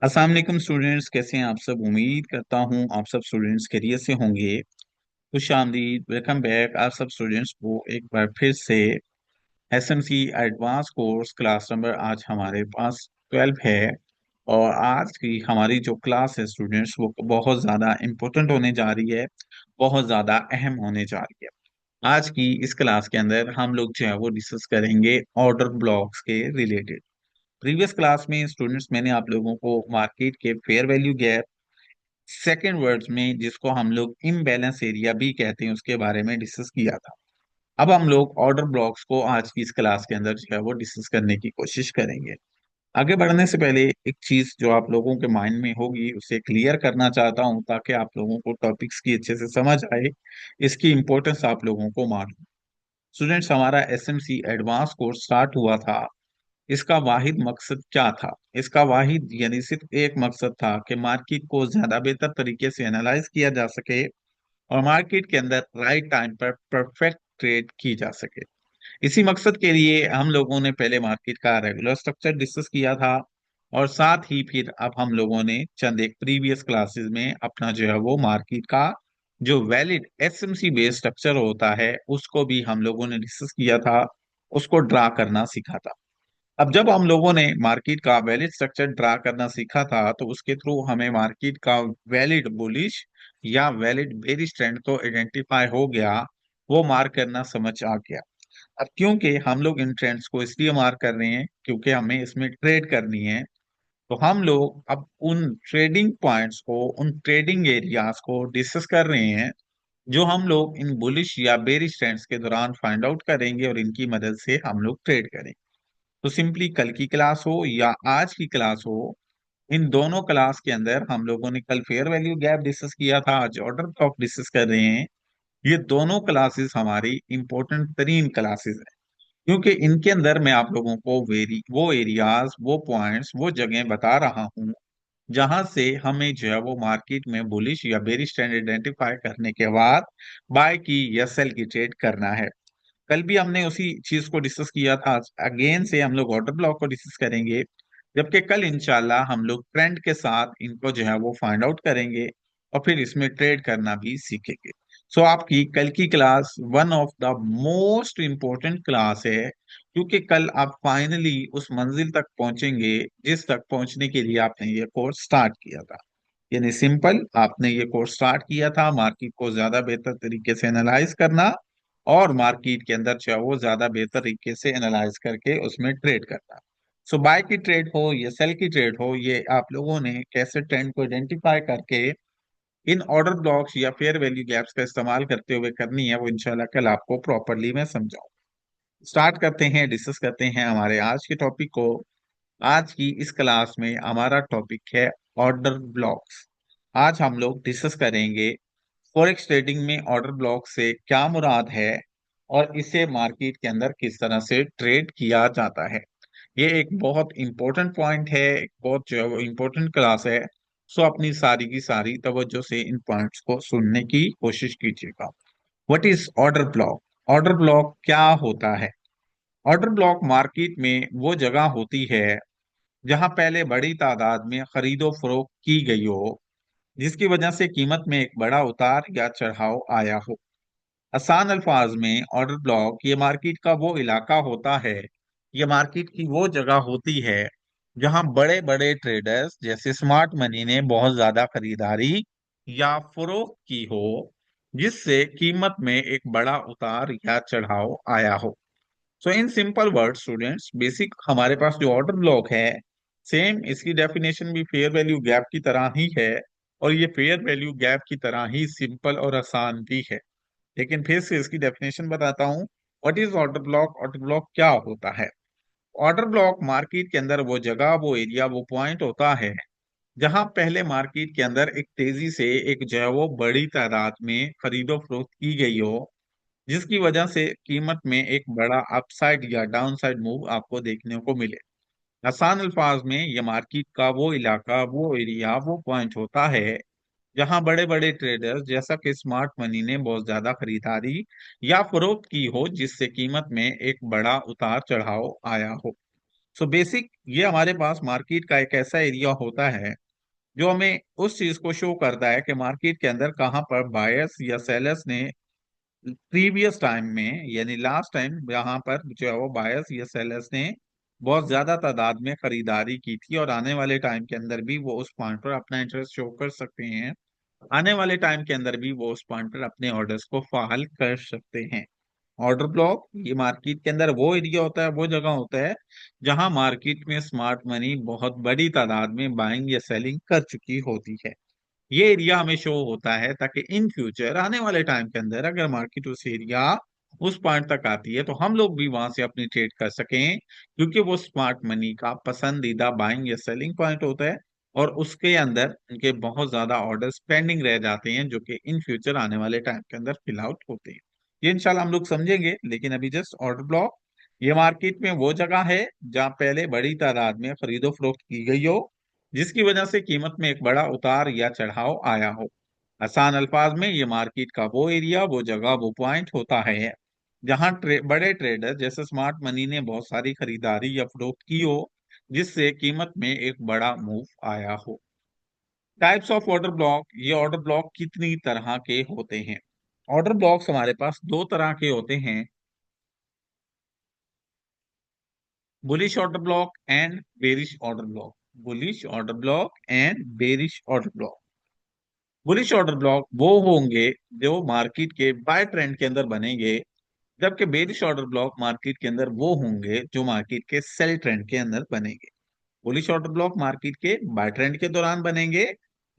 अस्सलाम वालेकुम स्टूडेंट्स, कैसे हैं आप सब। उम्मीद करता हूँ आप सब स्टूडेंट्स खैरियत से होंगे। खुश आमदीद, वेलकम बैक आप सब स्टूडेंट्स को एक बार फिर से SMC advance course class number आज हमारे पास 12 है। और आज की हमारी जो क्लास है स्टूडेंट्स, वो बहुत ज़्यादा इम्पोर्टेंट होने जा रही है, बहुत ज़्यादा अहम होने जा रही है। आज की इस क्लास के अंदर हम लोग जो है वो डिस्कस करेंगे ऑर्डर ब्लॉक्स के रिलेटेड। प्रीवियस क्लास में स्टूडेंट्स मैंने आप लोगों को मार्केट के fair value gap, second words में जिसको हम लोग इम्बैलेंस एरिया भी कहते हैं, उसके बारे में डिस्कस किया था। अब हम लोग ऑर्डर ब्लॉक्स को आज की इस क्लास के अंदर जो है वो डिस्कस करने की कोशिश करेंगे। आगे बढ़ने से पहले एक चीज जो आप लोगों के माइंड में होगी उसे क्लियर करना चाहता हूं, ताकि आप लोगों को टॉपिक्स की अच्छे से समझ आए, इसकी इंपॉर्टेंस आप लोगों को मालूम। स्टूडेंट्स, हमारा एसएमसी एडवांस कोर्स स्टार्ट हुआ था। इसका वाहिद मकसद क्या था? इसका वाहिद यानी सिर्फ एक मकसद था कि मार्केट को ज्यादा बेहतर तरीके से एनालाइज किया जा सके और मार्केट के अंदर राइट टाइम पर परफेक्ट ट्रेड की जा सके। इसी मकसद के लिए हम लोगों ने पहले मार्केट का रेगुलर स्ट्रक्चर डिस्कस किया था, और साथ ही फिर अब हम लोगों ने चंद एक प्रीवियस क्लासेस में अपना जो है वो मार्केट का जो वैलिड एसएमसी बेस्ड स्ट्रक्चर होता है उसको भी हम लोगों ने डिस्कस किया था, उसको ड्रा करना सीखा था। अब जब हम लोगों ने मार्केट का वैलिड स्ट्रक्चर ड्रा करना सीखा था, तो उसके थ्रू हमें मार्केट का वैलिड बुलिश या वैलिड बेरिश ट्रेंड तो आइडेंटिफाई हो गया, वो मार्क करना समझ आ गया। अब क्योंकि हम लोग इन ट्रेंड्स को इसलिए मार्क कर रहे हैं क्योंकि हमें इसमें ट्रेड करनी है, तो हम लोग अब उन ट्रेडिंग पॉइंट्स को, उन ट्रेडिंग एरियाज को डिस्कस कर रहे हैं, जो हम लोग इन बुलिश या बेरिश ट्रेंड्स के दौरान फाइंड आउट करेंगे और इनकी मदद से हम लोग ट्रेड करेंगे। तो सिंपली कल की क्लास हो या आज की क्लास हो, इन दोनों क्लास के अंदर हम लोगों ने कल फेयर वैल्यू गैप डिस्कस किया था, आज ऑर्डर ब्लॉक डिस्कस कर रहे हैं। ये दोनों क्लासेस हमारी इंपॉर्टेंट तरीन क्लासेस हैं, क्योंकि इनके अंदर मैं आप लोगों को वो एरियाज, वो पॉइंट्स, वो जगह बता रहा हूँ जहां से हमें जो है वो मार्केट में बुलिश या बेरिश ट्रेंड आइडेंटिफाई करने के बाद बाय की या सेल की ट्रेड करना है। कल भी हमने उसी चीज को डिस्कस किया था, अगेन से हम लोग ऑर्डर ब्लॉक को डिस्कस करेंगे, जबकि कल इंशाल्लाह हम लोग ट्रेंड के साथ इनको जो है वो फाइंड आउट करेंगे और फिर इसमें ट्रेड करना भी सीखेंगे। सो आपकी कल की class one of the most important class है, क्योंकि कल आप फाइनली उस मंजिल तक पहुंचेंगे जिस तक पहुंचने के लिए आपने ये कोर्स स्टार्ट किया था। यानी सिंपल, आपने ये कोर्स स्टार्ट किया था मार्केट को ज्यादा बेहतर तरीके से एनालाइज करना और मार्केट के अंदर जो है वो ज्यादा बेहतर तरीके से एनालाइज करके उसमें ट्रेड करना। सो बाय की ट्रेड हो या सेल की ट्रेड हो, ये आप लोगों ने कैसे ट्रेंड को आइडेंटिफाई करके इन ऑर्डर ब्लॉक्स या फेयर वैल्यू गैप्स का इस्तेमाल करते हुए करनी है, वो इंशाल्लाह कल आपको प्रॉपरली मैं समझाऊं। स्टार्ट करते हैं, डिस्कस करते हैं हमारे आज के टॉपिक को। आज की इस क्लास में हमारा टॉपिक है ऑर्डर ब्लॉक्स। आज हम लोग डिस्कस करेंगे फॉरेक्स ट्रेडिंग में ऑर्डर ब्लॉक से क्या मुराद है और इसे मार्केट के अंदर किस तरह से ट्रेड किया जाता है। ये एक बहुत इंपॉर्टेंट पॉइंट है, एक बहुत जो है वो इम्पोर्टेंट क्लास है। सो अपनी सारी की सारी तवज्जो से इन पॉइंट्स को सुनने की कोशिश कीजिएगा। What is order block? Order block क्या होता है? ऑर्डर ब्लॉक मार्केट में वो जगह होती है जहां पहले बड़ी तादाद में खरीदो फरोख्त की गई हो, जिसकी वजह से कीमत में एक बड़ा उतार या चढ़ाव आया हो। आसान अल्फाज में ऑर्डर ब्लॉक ये मार्केट का वो इलाका होता है, ये मार्केट की वो जगह होती है जहां बड़े बड़े ट्रेडर्स जैसे स्मार्ट मनी ने बहुत ज्यादा खरीदारी या फरोख्त की हो, जिससे कीमत में एक बड़ा उतार या चढ़ाव आया हो। So in simple word students, basic हमारे पास जो ऑर्डर ब्लॉक है, सेम इसकी डेफिनेशन भी फेयर वैल्यू गैप की तरह ही है, और ये फेयर वैल्यू गैप की तरह ही सिंपल और आसान भी है। लेकिन फिर से इसकी डेफिनेशन बताता हूँ। What is order block? Order block क्या होता है? ऑर्डर ब्लॉक मार्केट के अंदर वो जगह, वो एरिया, वो पॉइंट होता है जहां पहले मार्केट के अंदर एक तेजी से एक जो है वो बड़ी तादाद में खरीदो फरोख्त की गई हो, जिसकी वजह से कीमत में एक बड़ा अपसाइड या डाउनसाइड मूव आपको देखने को मिले। आसान अल्फाज में ये मार्केट का वो इलाका, वो एरिया, वो पॉइंट होता है जहां बड़े बड़े ट्रेडर्स जैसा कि स्मार्ट मनी ने बहुत ज्यादा खरीदारी या फरोख्त की हो, जिससे कीमत में एक बड़ा उतार चढ़ाव आया हो। सो बेसिक ये हमारे पास मार्केट का एक ऐसा एरिया होता है जो हमें उस चीज को शो करता है कि मार्केट के अंदर कहाँ पर बायर्स या सेलर्स ने प्रीवियस टाइम में, यानी लास्ट टाइम, यहाँ पर जो है वो बायर्स या सेलर्स ने बहुत ज्यादा तादाद में खरीदारी की थी, और आने वाले टाइम के अंदर भी वो उस पॉइंट पर अपना इंटरेस्ट शो कर सकते हैं। आने वाले टाइम के अंदर भी वो उस पॉइंट पर अपने ऑर्डर्स को फाइल कर सकते हैं। ऑर्डर ब्लॉक ये मार्केट के अंदर वो एरिया होता है, वो जगह होता है जहां मार्केट में स्मार्ट मनी बहुत बड़ी तादाद में बाइंग या सेलिंग कर चुकी होती है। ये एरिया हमें शो होता है ताकि इन फ्यूचर आने वाले टाइम के अंदर अगर मार्केट उस एरिया उस पॉइंट तक आती है तो हम लोग भी वहां से अपनी ट्रेड कर सकें, क्योंकि वो स्मार्ट मनी का पसंदीदा बाइंग या सेलिंग पॉइंट होता है, और उसके अंदर उनके बहुत ज्यादा ऑर्डर्स पेंडिंग रह जाते हैं जो कि इन फ्यूचर आने वाले टाइम के अंदर फिल आउट होते हैं। ये इंशाल्लाह हम लोग समझेंगे, लेकिन अभी जस्ट ऑर्डर ब्लॉक ये मार्केट में वो जगह है जहां पहले बड़ी तादाद में खरीदो फरोख्त की गई हो, जिसकी वजह से कीमत में एक बड़ा उतार या चढ़ाव आया हो। आसान अल्फाज में ये मार्केट का वो एरिया, वो जगह, वो पॉइंट होता है जहां बड़े ट्रेडर जैसे स्मार्ट मनी ने बहुत सारी खरीदारी या फरोख्त की हो, जिससे कीमत में एक बड़ा मूव आया हो। टाइप्स ऑफ ऑर्डर ब्लॉक, ये ऑर्डर ब्लॉक कितनी तरह के होते हैं? ऑर्डर ब्लॉक्स हमारे पास दो तरह के होते हैं, bullish order block and bearish order block. Bullish order block and bearish order block. Bullish order block वो होंगे जो मार्केट के बाय ट्रेंड के अंदर बनेंगे, जबकि बेरिश ऑर्डर ब्लॉक मार्केट के अंदर वो होंगे जो मार्केट के सेल ट्रेंड के अंदर बनेंगे। बुलिश ऑर्डर ब्लॉक मार्केट के बाय ट्रेंड के दौरान बनेंगे,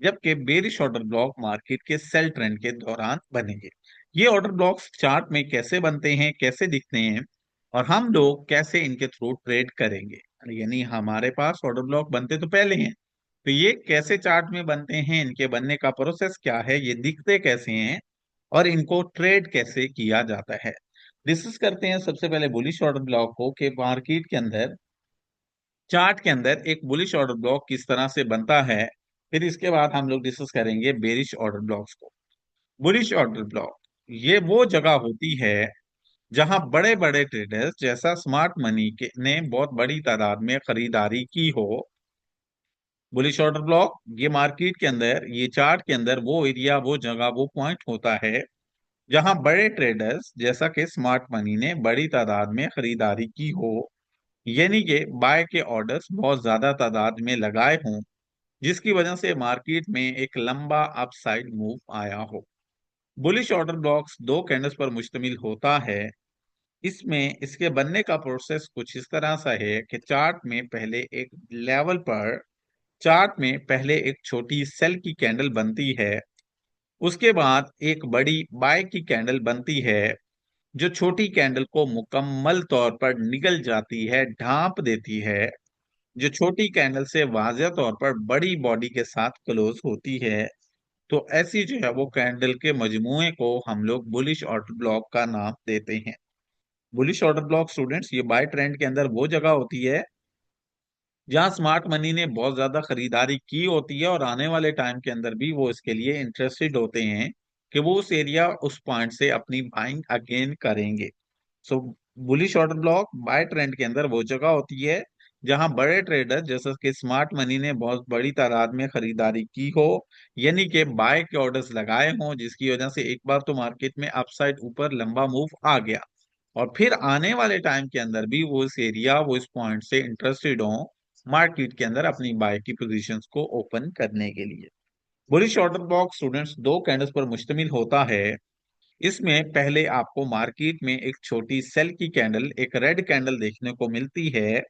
जबकि बेरिश ऑर्डर ब्लॉक मार्केट के सेल ट्रेंड के दौरान बनेंगे। ये ऑर्डर ब्लॉक्स चार्ट में कैसे बनते हैं, कैसे दिखते हैं, और हम लोग कैसे इनके थ्रू ट्रेड करेंगे, यानी हमारे पास ऑर्डर ब्लॉक बनते तो पहले हैं, तो ये कैसे चार्ट में बनते हैं, इनके बनने का प्रोसेस क्या है, ये दिखते कैसे हैं, और इनको ट्रेड कैसे किया जाता है, डिस्कस करते हैं। सबसे पहले बुलिश ऑर्डर ब्लॉक को कि मार्केट के अंदर चार्ट के अंदर एक बुलिश ऑर्डर ब्लॉक किस तरह से बनता है। फिर इसके बाद हम लोग डिस्कस करेंगे बेरिश ऑर्डर ब्लॉक्स को। बुलिश ऑर्डर ब्लॉक ये वो जगह होती है जहां बड़े बड़े ट्रेडर्स जैसा स्मार्ट मनी के ने बहुत बड़ी तादाद में खरीदारी की हो। बुलिश ऑर्डर ब्लॉक ये मार्केट के अंदर, ये चार्ट के अंदर वो एरिया, वो जगह, वो पॉइंट होता है जहां बड़े ट्रेडर्स जैसा कि स्मार्ट मनी ने बड़ी तादाद में खरीदारी की हो, यानी कि बाय के ऑर्डर्स बहुत ज्यादा तादाद में लगाए हों, जिसकी वजह से मार्केट में एक लंबा अपसाइड मूव आया हो। बुलिश ऑर्डर ब्लॉक्स दो कैंडल्स पर मुश्तमिल होता है। इसमें इसके बनने का प्रोसेस कुछ इस तरह सा है कि चार्ट में पहले एक छोटी सेल की कैंडल बनती है, उसके बाद एक बड़ी बाय की कैंडल बनती है, जो छोटी कैंडल को मुकम्मल तौर पर निगल जाती है, ढांप देती है, जो छोटी कैंडल से वाज़ह तौर पर बड़ी बॉडी के साथ क्लोज होती है। तो ऐसी जो है वो कैंडल के मजमूए को हम लोग बुलिश ऑर्डर ब्लॉक का नाम देते हैं। बुलिश ऑर्डर ब्लॉक स्टूडेंट्स ये बाय ट्रेंड के अंदर वो जगह होती है जहां स्मार्ट मनी ने बहुत ज्यादा खरीदारी की होती है, और आने वाले टाइम के अंदर भी वो इसके लिए इंटरेस्टेड होते हैं कि वो उस एरिया, उस पॉइंट से अपनी बाइंग अगेन करेंगे। So bullish order block by trend के अंदर वो जगह होती है जहां बड़े ट्रेडर जैसे कि स्मार्ट मनी ने बहुत बड़ी तादाद में खरीदारी की हो, यानी कि बाय के ऑर्डर्स लगाए हों, जिसकी वजह से एक बार तो मार्केट में अपसाइड ऊपर लंबा मूव आ गया, और फिर आने वाले टाइम के अंदर भी वो इस एरिया, वो इस पॉइंट से इंटरेस्टेड हो मार्केट के अंदर अपनी बाय की पोजीशंस को ओपन करने के लिए। बुलिश ऑर्डर ब्लॉक स्टूडेंट्स दो कैंडल्स पर मुश्तमिल होता है। इसमें पहले आपको मार्केट में एक छोटी सेल की कैंडल, एक रेड कैंडल देखने को मिलती है।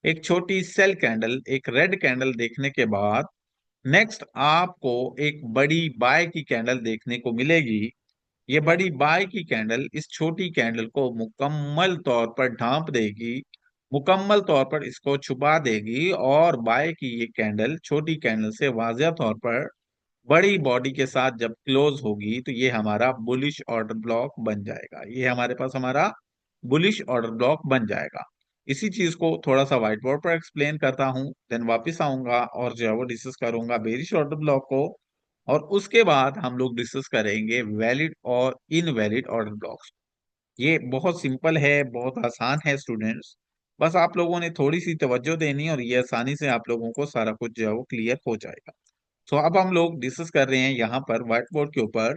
एक छोटी सेल कैंडल, एक रेड कैंडल देखने के बाद नेक्स्ट आपको एक बड़ी बाय की कैंडल देखने को मिलेगी। ये बड़ी बाय की कैंडल इस छोटी कैंडल को मुकम्मल तौर पर ढांप देगी, मुकम्मल तौर पर इसको छुपा देगी, और बाय की ये कैंडल छोटी कैंडल से वाज़ह तौर पर बड़ी बॉडी के साथ जब क्लोज होगी तो ये हमारा बुलिश ऑर्डर ब्लॉक बन जाएगा। ये हमारे पास हमारा बुलिश ऑर्डर ब्लॉक बन जाएगा। इसी चीज को थोड़ा सा व्हाइट बोर्ड पर एक्सप्लेन करता हूं, देन वापस आऊंगा और जो है वो डिस्कस करूंगा बेरिश ऑर्डर ब्लॉक को, और उसके बाद हम लोग डिस्कस करेंगे वैलिड और इनवैलिड ऑर्डर ब्लॉक्स। ये बहुत सिंपल है, बहुत आसान है स्टूडेंट्स। बस आप लोगों ने थोड़ी सी तवज्जो देनी है और ये आसानी से आप लोगों को सारा कुछ जो है वो क्लियर हो जाएगा। तो अब हम लोग डिस्कस कर रहे हैं यहाँ पर व्हाइट बोर्ड के ऊपर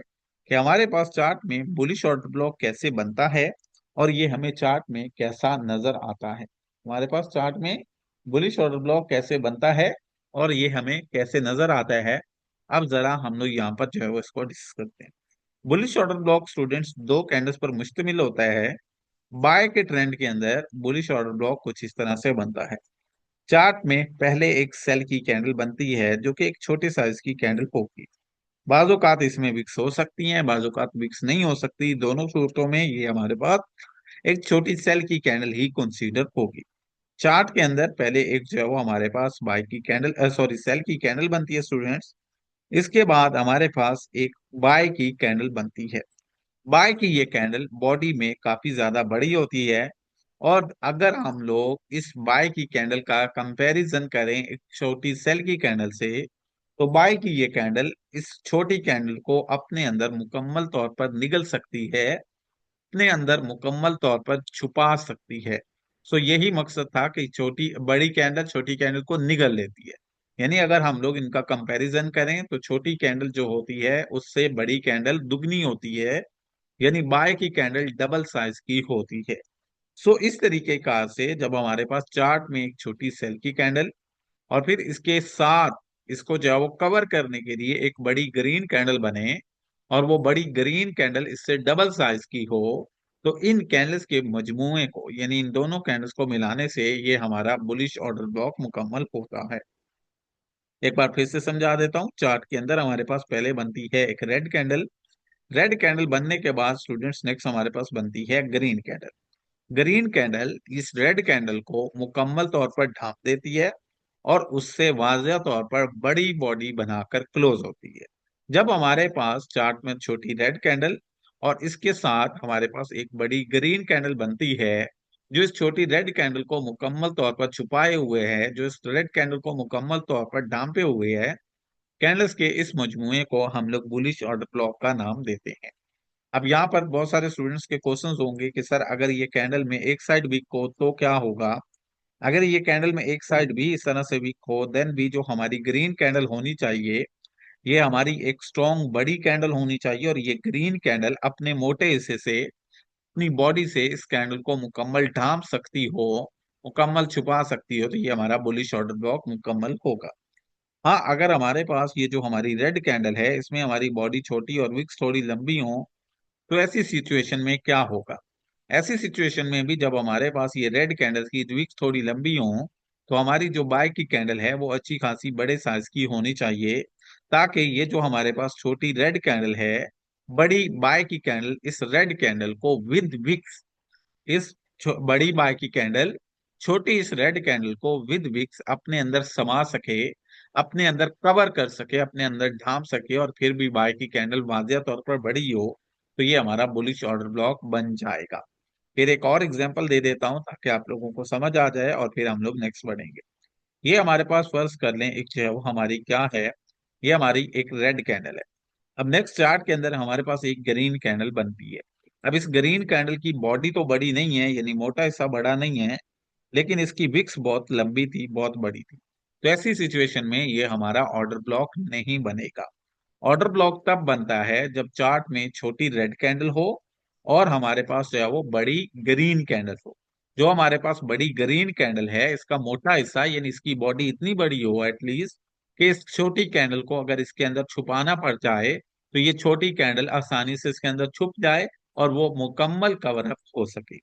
कि हमारे पास चार्ट में बुलिश ऑर्डर ब्लॉक कैसे बनता है और ये हमें चार्ट में कैसा नजर आता है। हमारे पास चार्ट में बुलिश ऑर्डर ब्लॉक कैसे बनता है और ये हमें कैसे नजर आता है। अब जरा हम लोग यहाँ पर जो है वो इसको डिस्कस करते हैं। बुलिश ऑर्डर ब्लॉक स्टूडेंट्स दो कैंडल्स पर मुश्तमिल होता है। बाय के ट्रेंड के अंदर बुलिश ऑर्डर ब्लॉक कुछ इस तरह से बनता है। चार्ट में पहले एक सेल की कैंडल बनती है जो कि एक छोटे साइज की कैंडल होगी। बाजूकात इसमें विक्स हो सकती हैं, बाजूकात विक्स नहीं हो सकती। दोनों सूरतों में ये हमारे पास एक छोटी सेल की कैंडल ही कंसीडर होगी। चार्ट के अंदर पहले एक जो है वो हमारे पास बाय की कैंडल सॉरी सेल की कैंडल बनती है स्टूडेंट्स। इसके बाद हमारे पास एक बाय की कैंडल बनती है। बाय की ये कैंडल बॉडी में काफी ज्यादा बड़ी होती है। और अगर हम लोग इस बाय की कैंडल का कंपैरिजन करें एक छोटी सेल की कैंडल से, तो बाय की ये कैंडल इस छोटी कैंडल को अपने अंदर मुकम्मल तौर पर निगल सकती है, अपने अंदर मुकम्मल तौर पर छुपा सकती है। सो यही मकसद था कि छोटी बड़ी कैंडल छोटी कैंडल को निगल लेती है। यानी अगर हम लोग इनका कंपैरिजन करें तो छोटी कैंडल जो होती है उससे बड़ी कैंडल दुगनी होती है। यानी बाय की कैंडल डबल साइज की होती है। सो इस तरीके का से जब हमारे पास चार्ट में एक छोटी सेल की कैंडल और फिर इसके साथ इसको जो है वो कवर करने के लिए एक बड़ी ग्रीन कैंडल बने और वो बड़ी ग्रीन कैंडल इससे डबल साइज की हो, तो इन कैंडल्स के मजमूए को यानी इन दोनों कैंडल्स को मिलाने से ये हमारा बुलिश ऑर्डर ब्लॉक मुकम्मल होता है। एक बार फिर से समझा देता हूँ। चार्ट के अंदर हमारे पास पहले बनती है एक रेड कैंडल। रेड कैंडल बनने के बाद स्टूडेंट्स नेक्स्ट हमारे पास बनती है ग्रीन कैंडल। ग्रीन कैंडल इस रेड कैंडल को मुकम्मल तौर पर ढांप देती है और उससे वाज़िया तौर पर बड़ी बॉडी बनाकर क्लोज होती है। जब हमारे पास चार्ट में छोटी रेड कैंडल और इसके साथ हमारे पास एक बड़ी ग्रीन कैंडल बनती है जो इस छोटी रेड कैंडल को मुकम्मल तौर पर छुपाए हुए है, जो इस रेड कैंडल को मुकम्मल तौर पर ढांपे हुए है, कैंडल्स के इस मजमुए को हम लोग बुलिश ऑर्डर ब्लॉक का नाम देते हैं। अब यहाँ पर बहुत सारे स्टूडेंट्स के क्वेश्चंस होंगे कि सर अगर ये कैंडल में एक साइड वीक हो तो क्या होगा। अगर ये कैंडल में एक साइड भी इस तरह से वीक हो देन भी जो हमारी ग्रीन कैंडल होनी चाहिए ये हमारी एक स्ट्रॉन्ग बड़ी कैंडल होनी चाहिए और ये ग्रीन कैंडल अपने मोटे हिस्से से अपनी बॉडी से इस कैंडल को मुकम्मल ढांप सकती हो, मुकम्मल छुपा सकती हो, तो ये हमारा बुलिश ऑर्डर ब्लॉक मुकम्मल होगा। हाँ, अगर हमारे पास ये जो हमारी रेड कैंडल है इसमें हमारी बॉडी छोटी और विक्स थोड़ी लंबी हो, तो ऐसी सिचुएशन में क्या होगा। ऐसी सिचुएशन में भी जब हमारे पास ये रेड कैंडल की विक्स थोड़ी लंबी हो, तो हमारी जो बाय की कैंडल है वो अच्छी खासी बड़े साइज की होनी चाहिए, ताकि ये जो हमारे पास छोटी रेड कैंडल है, बड़ी बाय की कैंडल इस रेड कैंडल को विद विक्स इस बड़ी बाय की कैंडल छोटी इस रेड कैंडल को विद विक्स अपने अंदर समा सके, अपने अंदर कवर कर सके, अपने अंदर ढांप सके और फिर भी बाय की कैंडल वाजिया तौर पर बड़ी हो, तो ये हमारा बुलिश ऑर्डर ब्लॉक बन जाएगा। फिर एक और एग्जांपल दे देता हूं ताकि आप लोगों को समझ आ जाए और फिर हम लोग नेक्स्ट बढ़ेंगे। ये हमारे पास फर्ज कर लें एक जो है वो हमारी क्या है, ये हमारी एक रेड कैंडल है। अब नेक्स्ट चार्ट के अंदर हमारे पास एक ग्रीन कैंडल बनती है। अब इस ग्रीन कैंडल की बॉडी तो बड़ी नहीं है, यानी मोटा हिस्सा बड़ा नहीं है, लेकिन इसकी विक्स बहुत लंबी थी, बहुत बड़ी थी। तो ऐसी सिचुएशन में ये हमारा ऑर्डर ब्लॉक नहीं बनेगा। ऑर्डर ब्लॉक तब बनता है जब चार्ट में छोटी रेड कैंडल हो और हमारे पास जो है वो बड़ी ग्रीन कैंडल हो। जो हमारे पास बड़ी ग्रीन कैंडल है इसका मोटा हिस्सा यानी इसकी बॉडी इतनी बड़ी हो एटलीस्ट कि इस छोटी कैंडल को अगर इसके अंदर छुपाना पड़ जाए तो ये छोटी कैंडल आसानी से इसके अंदर छुप जाए और वो मुकम्मल कवर अप हो सके।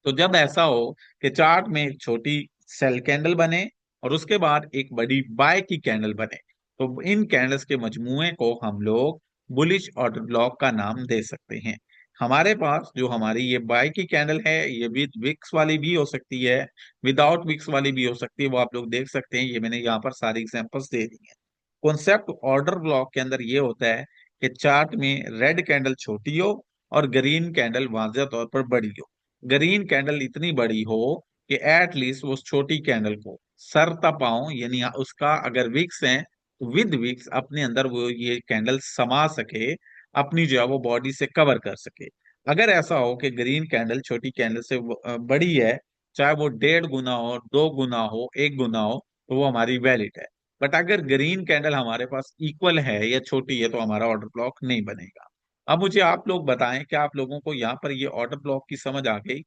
तो जब ऐसा हो कि चार्ट में एक छोटी सेल कैंडल बने और उसके बाद एक बड़ी बाय की कैंडल बने, तो इन कैंडल्स के मजमूए को हम लोग बुलिश ऑर्डर ब्लॉक का नाम दे सकते हैं। हमारे पास जो हमारी ये बाय की कैंडल है ये विद विक्स वाली भी हो सकती है, विदाउट विक्स वाली भी हो सकती है, वो आप लोग देख सकते हैं। ये मैंने यहाँ पर सारी एग्जांपल्स दे दी हैं। कॉन्सेप्ट ऑर्डर ब्लॉक के अंदर ये होता है कि चार्ट में रेड कैंडल छोटी हो और ग्रीन कैंडल वाज़िह तौर पर बड़ी हो। ग्रीन कैंडल इतनी बड़ी हो कि एटलीस्ट उस छोटी कैंडल को सर तपाओ, यानी उसका अगर विक्स है तो विद विक्स अपने अंदर वो ये कैंडल समा सके, अपनी जो है वो बॉडी से कवर कर सके। अगर ऐसा हो कि ग्रीन कैंडल छोटी कैंडल से बड़ी है चाहे वो 1.5 गुना हो, 2 गुना हो, 1 गुना हो, तो वो हमारी वैलिड है। बट अगर ग्रीन कैंडल हमारे पास इक्वल है या छोटी है तो हमारा ऑर्डर ब्लॉक नहीं बनेगा। अब मुझे आप लोग बताएं, क्या आप लोगों को यहाँ पर ये ऑर्डर ब्लॉक की समझ आ गई?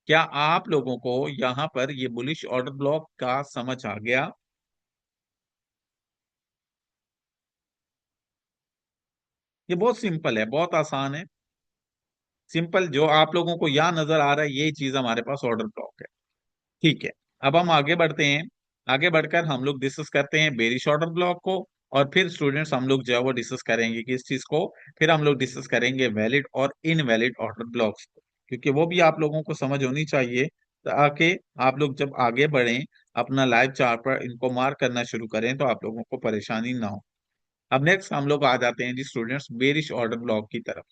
क्या आप लोगों को यहाँ पर ये बुलिश ऑर्डर ब्लॉक का समझ आ गया? ये बहुत सिंपल है, बहुत आसान है। सिंपल, जो आप लोगों को यहाँ नजर आ रहा है यही चीज हमारे पास ऑर्डर ब्लॉक है। ठीक है। अब हम आगे बढ़ते हैं। आगे बढ़कर हम लोग डिस्कस करते हैं बेरिश ऑर्डर ब्लॉक को। और फिर स्टूडेंट्स हम लोग जो है वो डिस्कस करेंगे किस चीज को, फिर हम लोग डिस्कस करेंगे वैलिड और इनवैलिड ऑर्डर ब्लॉक्स को, क्योंकि वो भी आप लोगों को समझ होनी चाहिए, ताकि आप लोग जब आगे बढ़ें अपना लाइव चार्ट पर इनको मार्क करना शुरू करें तो आप लोगों को परेशानी ना हो। अब नेक्स्ट हम लोग आ जाते हैं जी स्टूडेंट्स बेरिश ऑर्डर ब्लॉक की तरफ।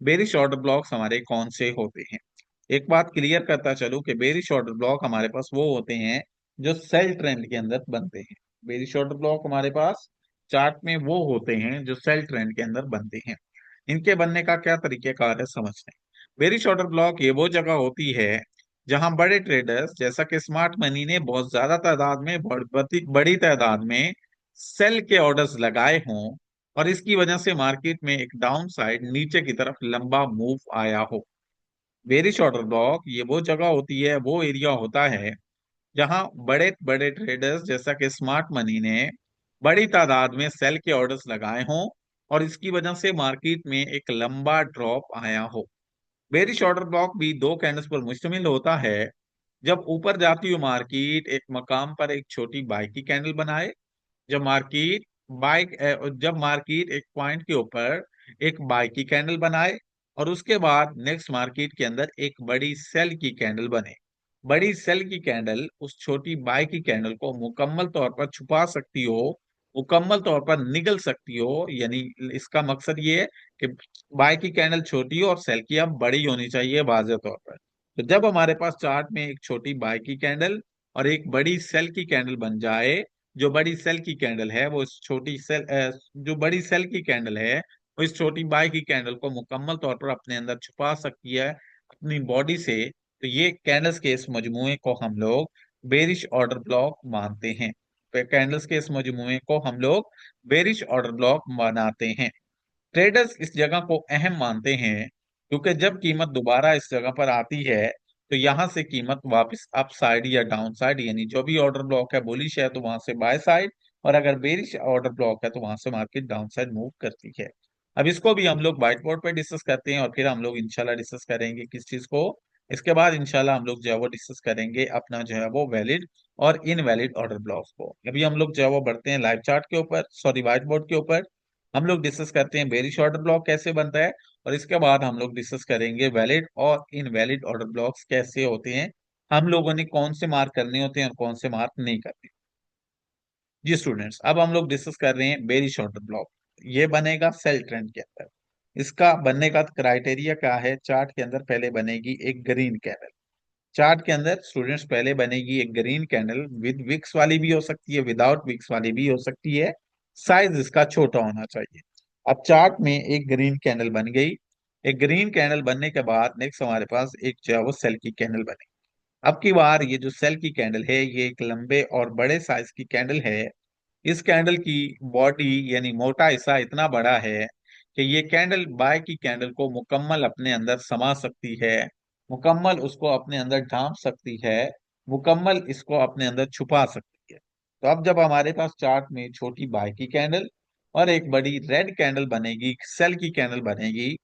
बेरिश ऑर्डर ब्लॉक्स हमारे कौन से होते हैं? एक बात क्लियर करता चलूं कि बेरिश ऑर्डर ब्लॉक हमारे पास वो होते हैं जो सेल ट्रेंड के अंदर बनते हैं। बेरिश ऑर्डर ब्लॉक हमारे पास चार्ट में वो होते हैं जो सेल ट्रेंड के अंदर बनते हैं। इनके बनने का क्या तरीकेकार है समझते हैं। बेरिश ऑर्डर ब्लॉक ये वो जगह होती है जहां बड़े ट्रेडर्स जैसा कि स्मार्ट मनी ने बहुत ज्यादा तादाद में, बड़ी तादाद में सेल के ऑर्डर्स लगाए हों, और इसकी वजह से मार्केट में एक डाउन साइड नीचे की तरफ लंबा मूव आया हो। बेरिश ऑर्डर ब्लॉक ये वो जगह होती है, वो एरिया होता है जहां बड़े बड़े ट्रेडर्स जैसा कि स्मार्ट मनी ने बड़ी तादाद में सेल के ऑर्डर्स लगाए हों, और इसकी वजह से मार्केट में एक लंबा ड्रॉप आया हो। बेरिश ऑर्डर ब्लॉक भी दो कैंडल्स पर मुश्तमिल होता है। जब ऊपर जाती हुई मार्केट एक मकाम पर एक छोटी बाई की कैंडल बनाए, जब मार्केट जब मार्केट एक पॉइंट के ऊपर एक बाई की कैंडल बनाए, और उसके बाद नेक्स्ट मार्केट के अंदर एक बड़ी सेल की कैंडल बने। बड़ी सेल की कैंडल उस छोटी बाई की कैंडल को मुकम्मल तौर पर छुपा सकती हो, मुकम्मल तौर पर निगल सकती हो। यानी इसका मकसद ये है कि बाई की कैंडल छोटी हो और सेल की अब बड़ी होनी चाहिए वाज़ेह तौर पर। तो जब हमारे पास चार्ट में एक छोटी बाई की कैंडल और एक बड़ी सेल की कैंडल बन जाए, जो बड़ी सेल की कैंडल है वो इस छोटी सेल जो बड़ी सेल की कैंडल है वो इस छोटी बाई की कैंडल को मुकम्मल तौर पर अपने अंदर छुपा सकती है अपनी बॉडी से। तो ये कैंडल्स के इस मजमूए को हम लोग बेरिश ऑर्डर ब्लॉक मानते हैं। तो कैंडल्स के इस मजमूए को हम लोग बेरिश ऑर्डर ब्लॉक बनाते हैं। ट्रेडर्स इस जगह को अहम मानते हैं क्योंकि जब कीमत दोबारा इस जगह पर आती है तो यहां से कीमत वापस अप साइड या डाउन साइड, यानी जो भी ऑर्डर ब्लॉक है बुलिश है तो वहां से बाय साइड, और अगर बेरिश ऑर्डर ब्लॉक है तो वहां से मार्केट डाउन साइड मूव करती है। अब इसको भी हम लोग व्हाइट बोर्ड पे डिस्कस करते हैं और फिर हम लोग इंशाल्लाह डिस्कस करेंगे किस चीज को। इसके बाद इंशाल्लाह हम लोग जो है वो डिस्कस करेंगे अपना जो है वो वैलिड और इनवैलिड ऑर्डर ब्लॉक्स को। अभी हम लोग जो है वो बढ़ते हैं लाइव चार्ट के ऊपर, सॉरी व्हाइट बोर्ड के ऊपर। हम लोग डिस्कस करते हैं बेरिश ऑर्डर ब्लॉक कैसे बनता है, और इसके बाद हम लोग डिस्कस करेंगे वैलिड और इनवैलिड ऑर्डर ब्लॉक्स कैसे होते हैं, हम लोगों ने कौन से मार्क करने होते हैं और कौन से मार्क नहीं करने। जी स्टूडेंट्स, अब हम लोग डिस्कस कर रहे हैं बेरिश ऑर्डर ब्लॉक। ये बनेगा सेल ट्रेंड के अंदर। इसका बनने का क्राइटेरिया क्या है? चार्ट के अंदर पहले बनेगी एक ग्रीन कैंडल। चार्ट के अंदर स्टूडेंट्स पहले बनेगी एक ग्रीन कैंडल, विद विक्स वाली भी हो सकती है, विदाउट विक्स वाली भी हो सकती है। साइज इसका छोटा होना चाहिए। अब चार्ट में एक ग्रीन कैंडल बन गई। एक ग्रीन कैंडल बनने के बाद नेक्स्ट हमारे पास एक जो है वो सेल की कैंडल बनेगी। अब की बार ये जो सेल की कैंडल है ये एक लंबे और बड़े साइज की कैंडल है। इस कैंडल की बॉडी यानी मोटा हिस्सा इतना बड़ा है कि ये कैंडल बाय की कैंडल को मुकम्मल अपने अंदर समा सकती है, मुकम्मल उसको अपने अंदर ढांप सकती है, मुकम्मल इसको अपने अंदर छुपा सकती है। तो अब जब हमारे पास चार्ट में छोटी बाय की कैंडल और एक बड़ी रेड कैंडल बनेगी, सेल की कैंडल बनेगी,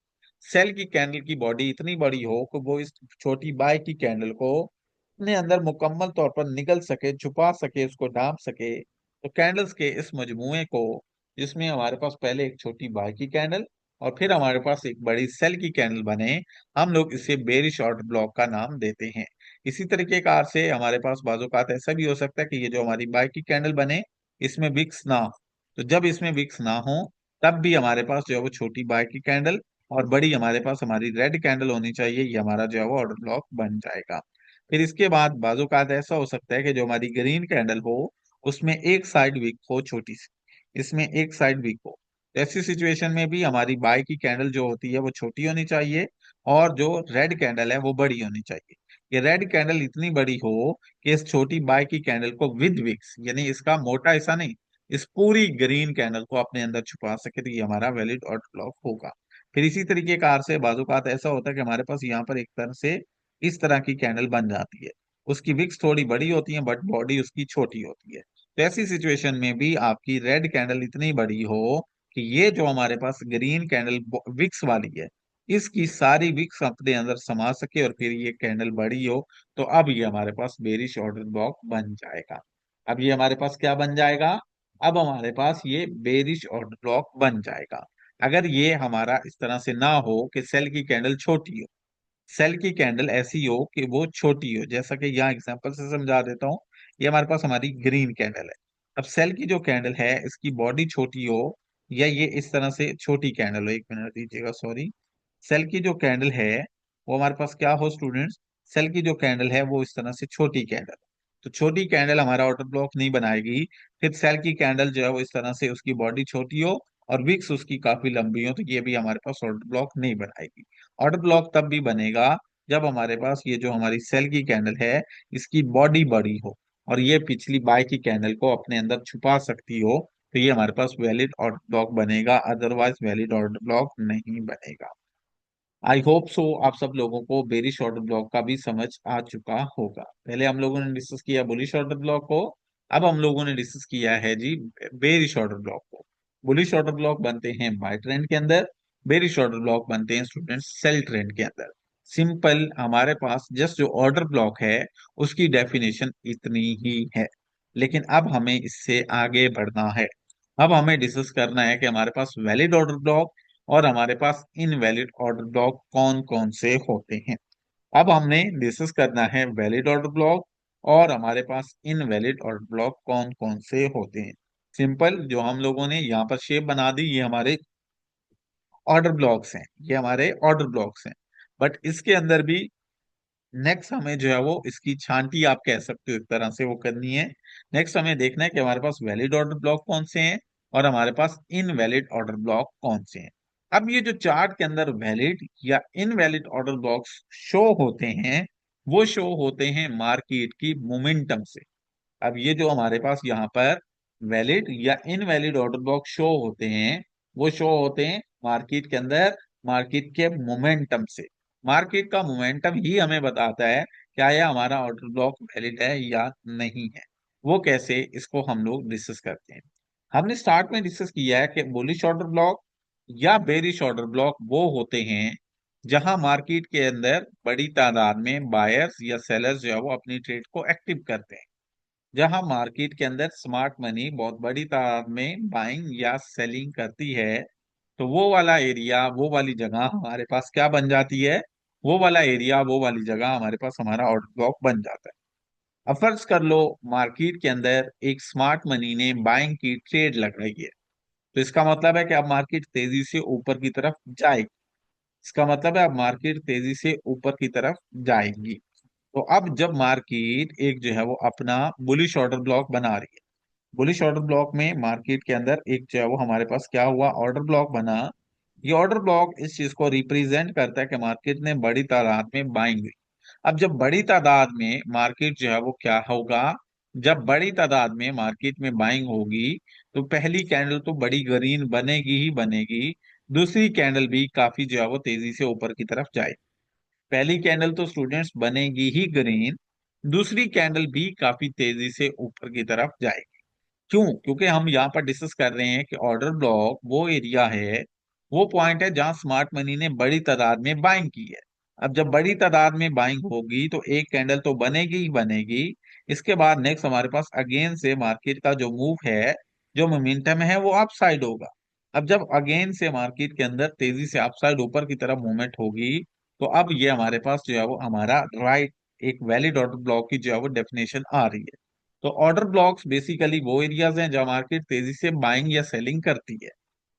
सेल की कैंडल की बॉडी इतनी बड़ी हो कि वो इस छोटी बाय की कैंडल को अपने अंदर मुकम्मल तौर पर निगल सके, छुपा सके, उसको ढांप सके, तो कैंडल्स के इस मजमूए को, जिसमें हमारे पास पहले एक छोटी बाई की कैंडल और फिर हमारे पास एक बड़ी सेल की कैंडल बने, हम लोग इसे बेरिश ऑर्डर ब्लॉक का नाम देते हैं। इसी तरीके कार से हमारे पास बाजूकात ऐसा भी हो सकता है कि ये जो हमारी बाई की कैंडल बने इसमें विक्स ना हो। तो जब इसमें विक्स ना हो तब भी हमारे पास जो है वो छोटी बाई की कैंडल और बड़ी हमारे पास हमारी रेड कैंडल होनी चाहिए, ये हमारा जो है वो ऑर्डर ब्लॉक बन जाएगा। फिर इसके बाद बाजूकात ऐसा हो सकता है कि जो हमारी ग्रीन कैंडल हो उसमें एक साइड वीक हो छोटी सी, इसमें एक साइड वीक हो। ऐसी सिचुएशन में भी हमारी बाई की कैंडल जो होती है वो छोटी होनी चाहिए और जो रेड कैंडल है वो बड़ी होनी चाहिए। ये रेड कैंडल इतनी बड़ी हो कि इस छोटी बाय की कैंडल को विद विक्स, यानी इसका मोटा हिस्सा नहीं, इस पूरी ग्रीन कैंडल को अपने अंदर छुपा सके, तो ये हमारा वैलिड ऑर्डर ब्लॉक होगा। फिर इसी तरीके कार से बाजूकात ऐसा होता है कि हमारे पास यहाँ पर एक तरह से इस तरह की कैंडल बन जाती है, उसकी विक्स थोड़ी बड़ी होती है बट बॉडी उसकी छोटी होती है। तो ऐसी सिचुएशन में भी आपकी रेड कैंडल इतनी बड़ी हो कि ये जो हमारे पास ग्रीन कैंडल विक्स वाली है, इसकी सारी विक्स अपने अंदर समा सके और फिर ये कैंडल बड़ी हो, तो अब ये हमारे पास बेरिश ऑर्डर ब्लॉक बन जाएगा। अब ये हमारे पास क्या बन जाएगा? अब हमारे पास ये बेरिश ऑर्डर ब्लॉक बन जाएगा। अगर ये हमारा इस तरह से ना हो कि सेल की कैंडल छोटी हो, सेल की कैंडल ऐसी हो कि वो छोटी हो, जैसा कि यहाँ एग्जांपल से समझा देता हूँ। ये हमारे पास हमारी ग्रीन कैंडल है। अब सेल की जो कैंडल है इसकी बॉडी छोटी हो, या ये इस तरह से छोटी कैंडल हो, एक मिनट दीजिएगा, सॉरी। सेल की जो कैंडल है वो हमारे पास क्या हो स्टूडेंट्स, सेल की जो कैंडल है वो इस तरह से छोटी कैंडल, तो छोटी कैंडल हमारा ऑर्डर ब्लॉक नहीं बनाएगी। फिर सेल की कैंडल जो है वो इस तरह से उसकी बॉडी छोटी हो और विक्स उसकी काफी लंबी हो, तो ये भी हमारे पास ऑर्डर ब्लॉक नहीं बनाएगी। ऑर्डर ब्लॉक तब भी बनेगा जब हमारे पास ये जो हमारी सेल की कैंडल है इसकी बॉडी बड़ी हो और ये पिछली बाय की कैंडल को अपने अंदर छुपा सकती हो, तो ये हमारे पास वैलिड ऑर्डर ब्लॉक बनेगा, अदरवाइज वैलिड ऑर्डर ब्लॉक नहीं बनेगा। आई होप सो आप सब लोगों को बेरिश ऑर्डर ब्लॉक का भी समझ आ चुका होगा। पहले हम लोगों ने डिस्कस किया बुलिश ऑर्डर ब्लॉक को, अब हम लोगों ने डिस्कस किया है जी बेरिश ऑर्डर ब्लॉक को। बुलिश ऑर्डर ब्लॉक बनते हैं बाय ट्रेंड के अंदर, बेरिश ऑर्डर ब्लॉक बनते हैं स्टूडेंट सेल ट्रेंड के अंदर। सिंपल, हमारे पास जस्ट जो ऑर्डर ब्लॉक है उसकी डेफिनेशन इतनी ही है, लेकिन अब हमें इससे आगे बढ़ना है। अब हमें डिस्कस करना है कि हमारे पास वैलिड ऑर्डर ब्लॉक और हमारे पास इनवैलिड ऑर्डर ब्लॉक कौन कौन से होते हैं। अब हमने डिस्कस करना है वैलिड ऑर्डर ब्लॉक और हमारे पास इनवैलिड ऑर्डर ब्लॉक कौन कौन से होते हैं। सिंपल, जो हम लोगों ने यहाँ पर शेप बना दी ये हमारे ऑर्डर ब्लॉक्स हैं, ये हमारे ऑर्डर ब्लॉक्स हैं। बट इसके अंदर भी नेक्स्ट हमें जो है वो इसकी छांटी आप कह सकते हो एक तरह से वो करनी है। नेक्स्ट हमें देखना है कि हमारे पास वैलिड ऑर्डर ब्लॉक कौन से हैं और हमारे पास इनवैलिड ऑर्डर ब्लॉक कौन से हैं। अब ये जो चार्ट के अंदर वैलिड या इनवैलिड ऑर्डर ब्लॉक्स शो होते हैं वो शो होते हैं मार्केट की मोमेंटम से। अब ये जो हमारे पास यहाँ पर वैलिड या इनवैलिड ऑर्डर ब्लॉक शो होते हैं वो शो होते हैं मार्केट के अंदर, मार्केट के मोमेंटम से। मार्केट का मोमेंटम ही हमें बताता है क्या यह हमारा ऑर्डर ब्लॉक वैलिड है या नहीं है। वो कैसे, इसको हम लोग डिस्कस करते हैं। हमने स्टार्ट में डिस्कस किया है कि बुलिश ऑर्डर ब्लॉक या बेरिश ऑर्डर ब्लॉक वो होते हैं जहां मार्केट के अंदर बड़ी तादाद में बायर्स या सेलर्स जो है वो अपनी ट्रेड को एक्टिव करते हैं। जहां मार्केट के अंदर स्मार्ट मनी बहुत बड़ी तादाद में बाइंग या सेलिंग करती है, तो वो वाला एरिया, वो वाली जगह हमारे पास क्या बन जाती है, वो वाला एरिया, वो वाली जगह हमारे पास हमारा ऑर्डर ब्लॉक बन जाता है। अब फर्ज कर लो मार्केट के अंदर एक स्मार्ट मनी ने बाइंग की ट्रेड लगाई है, तो इसका मतलब है कि अब मार्केट तेजी से ऊपर की तरफ जाएगी। इसका मतलब है अब मार्केट तेजी से ऊपर की तरफ जाएगी। तो अब जब मार्केट एक जो है वो अपना बुलिश ऑर्डर ब्लॉक बना रही है, बुलिश ऑर्डर ब्लॉक में मार्केट के अंदर एक जो है वो हमारे पास क्या हुआ, ऑर्डर ब्लॉक बना। ये ऑर्डर ब्लॉक इस चीज को रिप्रेजेंट करता है कि मार्केट ने बड़ी तादाद में बाइंग हुई। अब जब बड़ी तादाद में मार्केट जो है वो क्या होगा, जब बड़ी तादाद में मार्केट में बाइंग होगी तो पहली कैंडल तो बड़ी ग्रीन बनेगी ही बनेगी, दूसरी कैंडल भी काफी जो है वो तेजी से ऊपर की तरफ जाएगी। पहली कैंडल तो स्टूडेंट्स बनेगी ही ग्रीन, दूसरी कैंडल भी काफी तेजी से ऊपर की तरफ जाएगी। क्यों? क्योंकि हम यहाँ पर डिस्कस कर रहे हैं कि ऑर्डर ब्लॉक वो एरिया है, वो पॉइंट है जहां स्मार्ट मनी ने बड़ी तादाद में बाइंग की है। अब जब बड़ी तादाद में बाइंग होगी तो एक कैंडल तो बनेगी ही बनेगी। इसके बाद नेक्स्ट हमारे पास अगेन से मार्केट का जो मूव है, जो मोमेंटम है वो अप साइड होगा। अब जब अगेन से मार्केट के अंदर तेजी से अप साइड ऊपर की तरफ मूवमेंट होगी, तो अब ये हमारे पास जो है वो हमारा राइट एक वैलिड ऑर्डर ब्लॉक की जो है वो डेफिनेशन आ रही है। तो ऑर्डर ब्लॉक्स बेसिकली वो एरियाज हैं जहां मार्केट तेजी से बाइंग या सेलिंग करती है।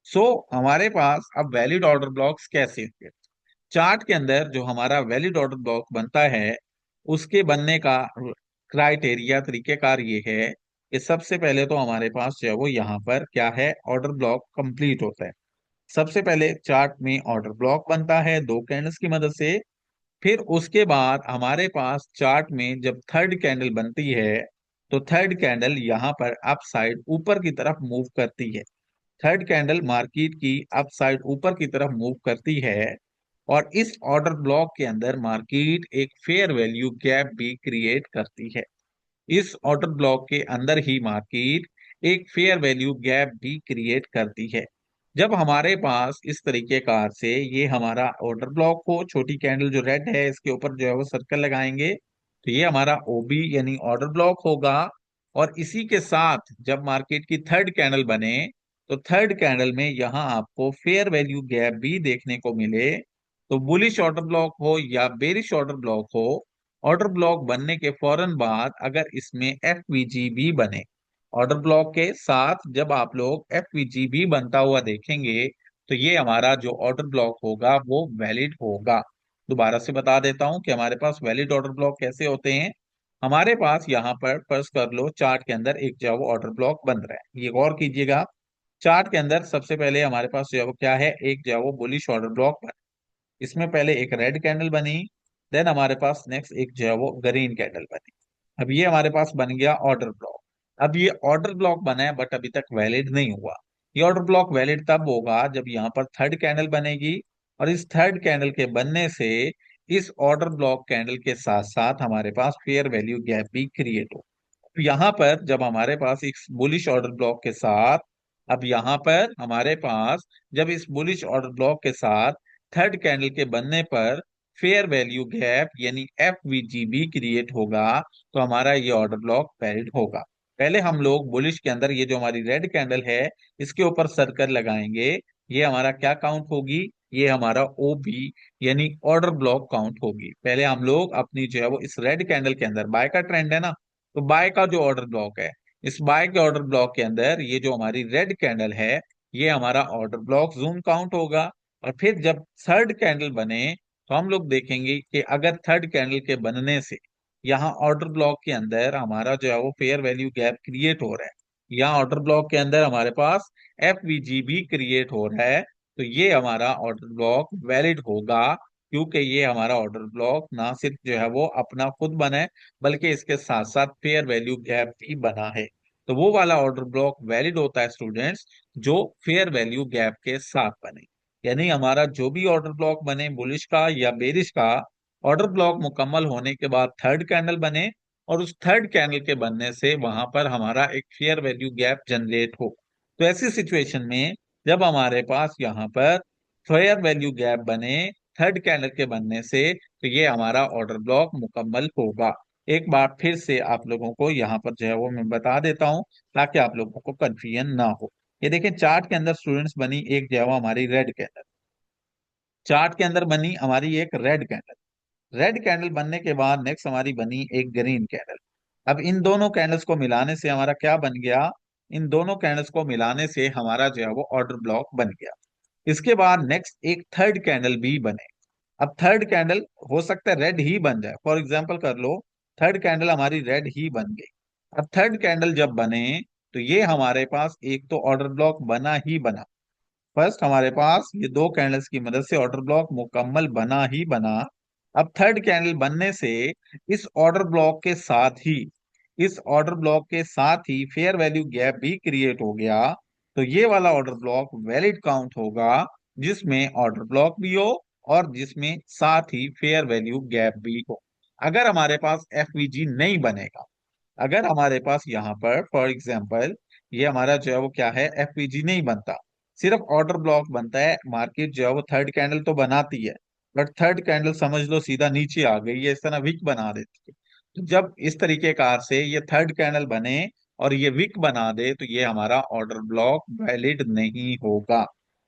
सो हमारे पास अब वैलिड ऑर्डर ब्लॉक्स कैसे होंगे। चार्ट के अंदर जो हमारा वैलिड ऑर्डर ब्लॉक बनता है उसके बनने का क्राइटेरिया, तरीकेकार ये है कि सबसे पहले तो हमारे पास जो है वो यहाँ पर क्या है, ऑर्डर ब्लॉक कंप्लीट होता है। सबसे पहले चार्ट में ऑर्डर ब्लॉक बनता है दो कैंडल्स की मदद से। फिर उसके बाद हमारे पास चार्ट में जब थर्ड कैंडल बनती है तो थर्ड कैंडल यहाँ पर अप साइड ऊपर की तरफ मूव करती है। थर्ड कैंडल मार्केट की अप साइड ऊपर की तरफ मूव करती है और इस ऑर्डर ब्लॉक के अंदर मार्केट एक फेयर वैल्यू गैप भी क्रिएट करती है। इस ऑर्डर ब्लॉक के अंदर ही मार्केट एक फेयर वैल्यू गैप भी क्रिएट करती है। जब हमारे पास इस तरीके कार से ये हमारा ऑर्डर ब्लॉक हो, छोटी कैंडल जो रेड है इसके ऊपर जो है वो सर्कल लगाएंगे तो ये हमारा ओबी यानी ऑर्डर ब्लॉक होगा। और इसी के साथ जब मार्केट की थर्ड कैंडल बने तो थर्ड कैंडल में यहाँ आपको फेयर वैल्यू गैप भी देखने को मिले। तो बुलिश ऑर्डर ब्लॉक हो या बेरिश ऑर्डर ब्लॉक हो, ऑर्डर ब्लॉक बनने के फौरन बाद अगर इसमें एफवीजी भी बने, ऑर्डर ब्लॉक के साथ जब आप लोग एफवीजी भी बनता हुआ देखेंगे तो ये हमारा जो ऑर्डर ब्लॉक होगा वो वैलिड होगा। दोबारा से बता देता हूं कि हमारे पास वैलिड ऑर्डर ब्लॉक कैसे होते हैं। हमारे पास यहाँ पर फर्ज कर लो चार्ट के अंदर एक जो है वो ऑर्डर ब्लॉक बन रहा है, ये गौर कीजिएगा। चार्ट के अंदर सबसे पहले हमारे पास जो है वो क्या है, एक जो है वो बुलिश ऑर्डर ब्लॉक, इसमें पहले एक रेड कैंडल बनी, देन हमारे पास नेक्स्ट एक जो है वो ग्रीन कैंडल बनी। अब ये हमारे पास बन गया ऑर्डर ब्लॉक। अब ये ऑर्डर ब्लॉक बना है बट अभी तक वैलिड नहीं हुआ। ये ऑर्डर ब्लॉक वैलिड तब होगा जब यहाँ पर थर्ड कैंडल बनेगी और इस थर्ड कैंडल के बनने से इस ऑर्डर ब्लॉक कैंडल के साथ साथ हमारे पास फेयर वैल्यू गैप भी क्रिएट हो। तो यहाँ पर जब हमारे पास एक बुलिश ऑर्डर ब्लॉक के साथ, अब यहाँ पर हमारे पास जब इस बुलिश ऑर्डर ब्लॉक के साथ थर्ड कैंडल के बनने पर फेयर वैल्यू गैप यानी एफवीजी भी क्रिएट होगा तो हमारा ये ऑर्डर ब्लॉक वैलिड होगा। पहले हम लोग बुलिश के अंदर ये जो हमारी रेड कैंडल है इसके ऊपर सर्कल लगाएंगे, ये हमारा क्या काउंट होगी, ये हमारा ओबी यानी ऑर्डर ब्लॉक काउंट होगी। पहले हम लोग अपनी जो है वो इस रेड कैंडल के अंदर बाय का ट्रेंड है ना, तो बाय का जो ऑर्डर ब्लॉक है, इस बाय के ऑर्डर ब्लॉक के अंदर ये जो हमारी रेड कैंडल है ये हमारा ऑर्डर ब्लॉक जोन काउंट होगा। और फिर जब थर्ड कैंडल बने तो हम लोग देखेंगे कि अगर थर्ड कैंडल के बनने से यहाँ ऑर्डर ब्लॉक के अंदर हमारा जो है वो फेयर वैल्यू गैप क्रिएट हो रहा है, यहाँ ऑर्डर ब्लॉक के अंदर हमारे पास एफवीजी भी क्रिएट हो रहा है, तो ये हमारा ऑर्डर ब्लॉक वैलिड होगा। क्योंकि ये हमारा ऑर्डर ब्लॉक ना सिर्फ जो है वो अपना खुद बना है बल्कि इसके साथ साथ फेयर वैल्यू गैप भी बना है। तो वो वाला ऑर्डर ब्लॉक वैलिड होता है स्टूडेंट्स जो फेयर वैल्यू गैप के साथ बने। यानी हमारा जो भी ऑर्डर ब्लॉक बने बुलिश का या बेरिश का, ऑर्डर ब्लॉक मुकम्मल होने के बाद थर्ड कैंडल बने और उस थर्ड कैंडल के बनने से वहां पर हमारा एक फेयर वैल्यू गैप जनरेट हो। तो ऐसी सिचुएशन में जब हमारे पास यहाँ पर फेयर वैल्यू गैप बने थर्ड कैंडल के बनने से तो ये हमारा ऑर्डर ब्लॉक मुकम्मल होगा। एक बार फिर से आप लोगों को यहाँ पर जो है वो मैं बता देता हूँ ताकि आप लोगों को कंफ्यूजन ना हो। ये देखें चार्ट के अंदर स्टूडेंट्स बनी एक जो है वो हमारी रेड कैंडल, चार्ट के अंदर बनी हमारी एक रेड कैंडल, रेड कैंडल बनने के बाद नेक्स्ट हमारी बनी एक ग्रीन कैंडल। अब इन दोनों कैंडल्स को मिलाने से हमारा क्या बन गया, इन दोनों कैंडल्स को मिलाने से हमारा जो है वो ऑर्डर ब्लॉक बन गया। इसके बाद नेक्स्ट एक थर्ड कैंडल भी बने। अब थर्ड कैंडल हो सकता है रेड ही बन जाए, फॉर एग्जाम्पल कर लो थर्ड कैंडल हमारी रेड ही बन गई। अब थर्ड कैंडल जब बने तो ये हमारे पास एक तो ऑर्डर ब्लॉक बना ही बना, फर्स्ट हमारे पास ये दो कैंडल्स की मदद से ऑर्डर ब्लॉक मुकम्मल बना ही बना। अब थर्ड कैंडल बनने से इस ऑर्डर ब्लॉक के साथ ही, इस ऑर्डर ब्लॉक के साथ ही फेयर वैल्यू गैप भी क्रिएट हो गया। तो ये वाला ऑर्डर ब्लॉक वैलिड काउंट होगा जिसमें ऑर्डर ब्लॉक भी हो और जिसमें साथ ही फेयर वैल्यू गैप भी हो। अगर हमारे पास एफवीजी नहीं बनेगा, अगर हमारे पास यहाँ पर फॉर एग्जाम्पल ये हमारा जो है वो क्या है एफपीजी नहीं बनता, सिर्फ ऑर्डर ब्लॉक बनता है, मार्केट जो है वो थर्ड कैंडल तो बनाती है बट थर्ड कैंडल समझ लो सीधा नीचे आ गई है, इस तरह विक बना देती है। तो जब इस तरीके कार से ये थर्ड कैंडल बने और ये विक बना दे तो ये हमारा ऑर्डर ब्लॉक वैलिड नहीं होगा,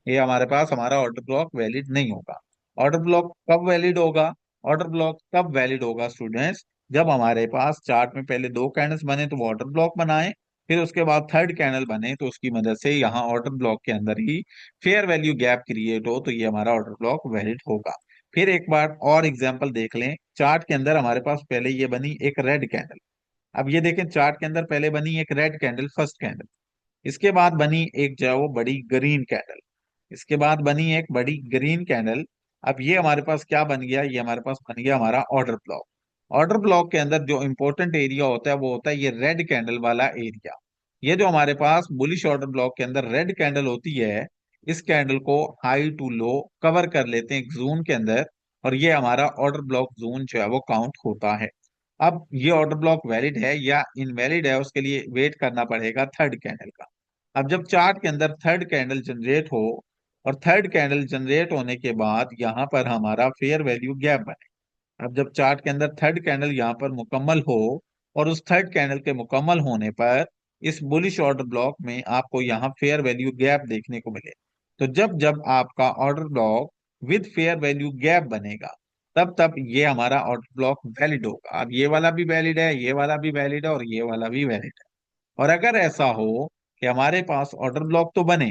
ये हमारे पास हमारा ऑर्डर ब्लॉक वैलिड नहीं होगा। ऑर्डर ब्लॉक कब वैलिड होगा, ऑर्डर ब्लॉक कब वैलिड होगा स्टूडेंट्स, जब हमारे पास चार्ट में पहले दो कैंडल्स बने तो वाटर ब्लॉक बनाए, फिर उसके बाद थर्ड कैंडल बने तो उसकी मदद से यहाँ ऑर्डर ब्लॉक के अंदर ही फेयर वैल्यू गैप क्रिएट हो तो ये हमारा ऑर्डर ब्लॉक वैलिड होगा। फिर एक बार और एग्जांपल देख लें, चार्ट के अंदर हमारे पास पहले ये बनी एक रेड कैंडल। अब ये देखें चार्ट के अंदर पहले बनी एक रेड कैंडल फर्स्ट कैंडल, इसके बाद बनी एक जो है वो बड़ी ग्रीन कैंडल, इसके बाद बनी एक बड़ी ग्रीन कैंडल, अब ये हमारे पास क्या बन गया, ये हमारे पास बन गया हमारा ऑर्डर ब्लॉक। ऑर्डर ब्लॉक के अंदर जो इंपॉर्टेंट एरिया होता है वो होता है ये रेड कैंडल वाला एरिया। ये जो हमारे पास बुलिश ऑर्डर ब्लॉक के अंदर रेड कैंडल होती है, इस कैंडल को हाई टू लो कवर कर लेते हैं एक जोन के अंदर, और ये हमारा ऑर्डर ब्लॉक जोन जो है वो काउंट होता है। अब ये ऑर्डर ब्लॉक वैलिड है या इनवैलिड है, उसके लिए वेट करना पड़ेगा थर्ड कैंडल का। अब जब चार्ट के अंदर थर्ड कैंडल जनरेट हो, और थर्ड कैंडल जनरेट होने के बाद यहाँ पर हमारा फेयर वैल्यू गैप बने। अब जब चार्ट के अंदर थर्ड कैंडल यहाँ पर मुकम्मल हो, और उस थर्ड कैंडल के मुकम्मल होने पर इस बुलिश ऑर्डर ब्लॉक में आपको यहाँ फेयर वैल्यू गैप देखने को मिले, तो जब जब आपका order block with fair value gap बनेगा, तब तब ये हमारा ऑर्डर ब्लॉक वैलिड होगा। अब ये वाला भी वैलिड है, ये वाला भी वैलिड है, और ये वाला भी वैलिड है। और अगर ऐसा हो कि हमारे पास ऑर्डर ब्लॉक तो बने,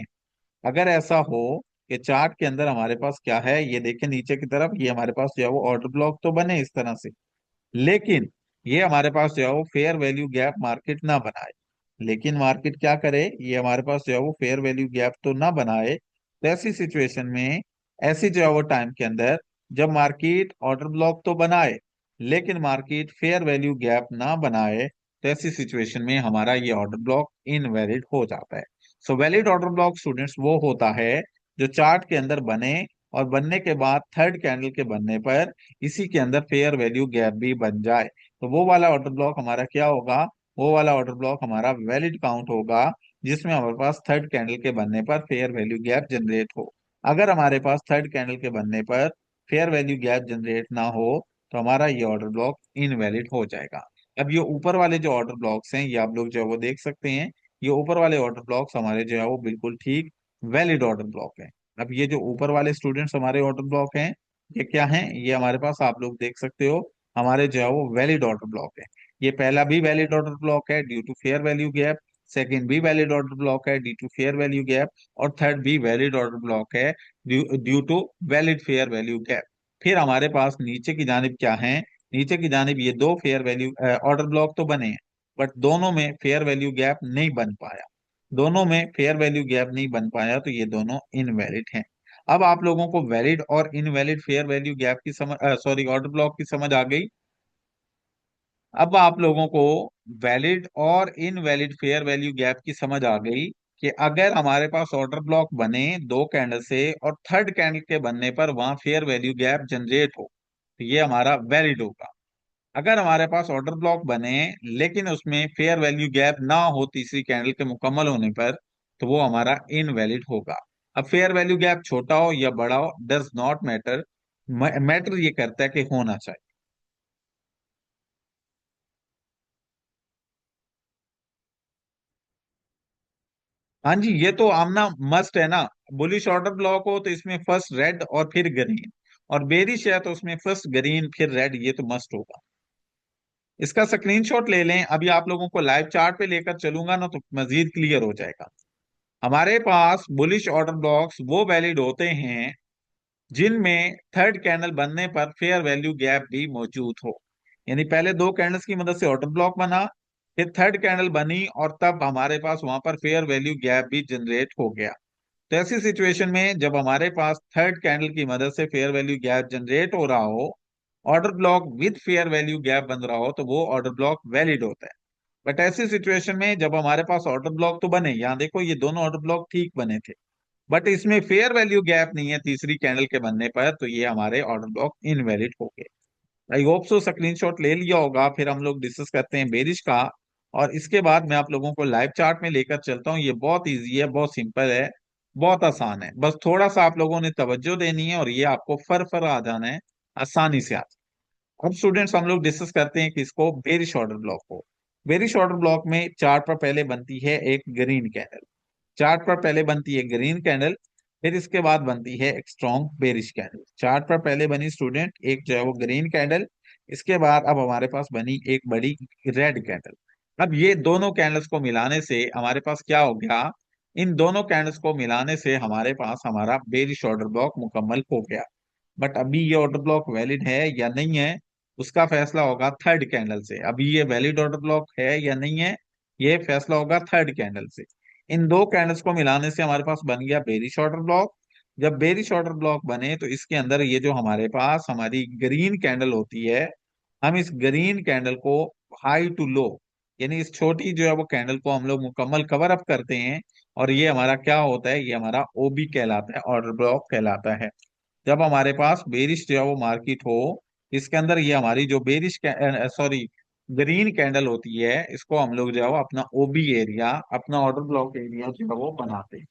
अगर ऐसा हो कि चार्ट के अंदर हमारे पास क्या है, ये देखें नीचे की तरफ, ये हमारे पास जो है वो ऑर्डर ब्लॉक तो बने इस तरह से, लेकिन ये हमारे पास जो है वो फेयर वैल्यू गैप मार्केट ना बनाए। लेकिन मार्केट क्या करे, ये हमारे पास जो है वो फेयर वैल्यू गैप तो ना बनाए, तो ऐसी सिचुएशन में, ऐसी जो है वो टाइम के अंदर, जब मार्केट ऑर्डर ब्लॉक तो बनाए लेकिन मार्केट फेयर वैल्यू गैप ना बनाए, तो ऐसी सिचुएशन में हमारा ये ऑर्डर ब्लॉक इनवैलिड हो जाता है। सो वैलिड ऑर्डर ब्लॉक स्टूडेंट्स वो होता है जो चार्ट के अंदर बने, और बनने के बाद थर्ड कैंडल के बनने पर इसी के अंदर फेयर वैल्यू गैप भी बन जाए, तो वो वाला ऑर्डर ब्लॉक हमारा क्या होगा, वो वाला ऑर्डर ब्लॉक हमारा वैलिड काउंट होगा, जिसमें हमारे पास थर्ड कैंडल के बनने पर फेयर वैल्यू गैप जनरेट हो। अगर हमारे पास थर्ड कैंडल के बनने पर फेयर वैल्यू गैप जनरेट ना हो, तो हमारा ये ऑर्डर ब्लॉक इनवैलिड हो जाएगा। अब ये ऊपर वाले जो ऑर्डर ब्लॉक्स हैं, ये आप लोग जो है वो देख सकते हैं, ये ऊपर वाले ऑर्डर ब्लॉक्स हमारे जो है वो बिल्कुल ठीक वैलिड ऑर्डर ब्लॉक हैं। अब ये जो ऊपर वाले स्टूडेंट्स हमारे ऑर्डर ब्लॉक हैं, ये क्या है, ये हमारे पास आप लोग देख सकते हो, हमारे जो है वो वैलिड ऑर्डर ब्लॉक है। ये पहला भी वैलिड ऑर्डर ब्लॉक है due to fair value gap, second भी वैलिड ऑर्डर ब्लॉक है due to fair value gap, और थर्ड भी वैलिड ऑर्डर ब्लॉक है due to valid fair value gap. फिर हमारे पास नीचे की जानिब क्या है, नीचे की जानिब ये दो फेयर वैल्यू ऑर्डर ब्लॉक तो बने हैं, बट दोनों में फेयर वैल्यू गैप नहीं बन पाया, दोनों में फेयर वैल्यू गैप नहीं बन पाया, तो ये दोनों इनवैलिड हैं। अब आप लोगों को वैलिड और इनवैलिड फेयर वैल्यू गैप की समझ, सॉरी, ऑर्डर ब्लॉक की समझ आ गई। अब आप लोगों को वैलिड और इनवैलिड फेयर वैल्यू गैप की समझ आ गई, कि अगर हमारे पास ऑर्डर ब्लॉक बने दो कैंडल से, और थर्ड कैंडल के बनने पर वहां फेयर वैल्यू गैप जनरेट हो, तो ये हमारा वैलिड होगा। अगर हमारे पास ऑर्डर ब्लॉक बने लेकिन उसमें फेयर वैल्यू गैप ना हो तीसरी कैंडल के मुकम्मल होने पर, तो वो हमारा इनवैलिड होगा। अब फेयर वैल्यू गैप छोटा हो या बड़ा हो, डज नॉट मैटर, मैटर ये करता है कि होना चाहिए। हाँ जी, ये तो आमना मस्ट है ना। बुलिश ऑर्डर ब्लॉक हो तो इसमें फर्स्ट रेड और फिर ग्रीन, और बेरिश है तो उसमें फर्स्ट ग्रीन फिर रेड, ये तो मस्ट होगा। इसका स्क्रीनशॉट ले लें, अभी आप लोगों को लाइव चार्ट पे लेकर चलूंगा ना, तो मजीद क्लियर हो जाएगा। हमारे पास बुलिश ऑर्डर ब्लॉक्स वो वैलिड होते हैं जिनमें थर्ड कैंडल बनने पर फेयर वैल्यू गैप भी मौजूद हो। यानी पहले दो कैंडल्स की मदद से ऑर्डर ब्लॉक बना, फिर थर्ड कैंडल बनी, और तब हमारे पास वहां पर फेयर वैल्यू गैप भी जनरेट हो गया। तो ऐसी सिचुएशन में जब हमारे पास थर्ड कैंडल की मदद से फेयर वैल्यू गैप जनरेट हो रहा हो, order block with fair value gap बन रहा हो, तो वो ऑर्डर ब्लॉक वैलिड होता है। बट ऐसी सिचुएशन में जब हमारे पास ऑर्डर ब्लॉक तो बने, यहाँ देखो ये दोनों ऑर्डर ब्लॉक ठीक बने थे, बट इसमें फेयर वैल्यू गैप नहीं है तीसरी कैंडल के बनने पर, तो ये हमारे ऑर्डर ब्लॉक इनवैलिड हो गए। आई होप सो स्क्रीनशॉट ले लिया होगा। फिर हम लोग डिस्कस करते हैं बेरिश का, और इसके बाद मैं आप लोगों को लाइव चार्ट में लेकर चलता हूँ। ये बहुत इजी है, बहुत सिंपल है, बहुत आसान है, बस थोड़ा सा आप लोगों ने तवज्जो देनी है, और ये आपको फर फर आ जाना है, आसानी से आ। अब स्टूडेंट्स हम लोग डिस्कस करते हैं किसको, बेरिश ऑर्डर ब्लॉक को। बेरिश ऑर्डर ब्लॉक में चार्ट पर पहले बनती है एक ग्रीन कैंडल, चार्ट पर पहले बनती है ग्रीन कैंडल, फिर इसके बाद बनती है एक स्ट्रॉन्ग बेरिश कैंडल। चार्ट पर पहले बनी स्टूडेंट एक जो है वो ग्रीन कैंडल, इसके बाद अब हमारे पास बनी एक बड़ी रेड कैंडल। अब ये दोनों कैंडल्स को मिलाने से हमारे पास क्या हो गया, इन दोनों कैंडल्स को मिलाने से हमारे पास हमारा बेरिश ऑर्डर ब्लॉक मुकम्मल हो गया। बट अभी ये ऑर्डर ब्लॉक वैलिड है या नहीं है, उसका फैसला होगा थर्ड कैंडल से। अभी ये वैलिड ऑर्डर ब्लॉक है या नहीं है, ये फैसला होगा थर्ड कैंडल से। इन दो कैंडल्स को मिलाने से हमारे पास बन गया बेरिश ऑर्डर ब्लॉक। जब बेरिश ऑर्डर ब्लॉक बने तो इसके अंदर ये जो हमारे पास हमारी ग्रीन कैंडल होती है, हम इस ग्रीन कैंडल को हाई टू लो, यानी इस छोटी जो है वो कैंडल को हम लोग मुकम्मल कवर अप करते हैं, और ये हमारा क्या होता है, ये हमारा ओबी कहलाता है, ऑर्डर ब्लॉक कहलाता है। जब हमारे पास बेरिश जो है वो मार्केट हो, इसके अंदर ये हमारी जो बेरिश सॉरी ग्रीन कैंडल होती है, इसको हम लोग जो है वो अपना ओबी एरिया, अपना ऑर्डर ब्लॉक एरिया जो है वो बनाते हैं।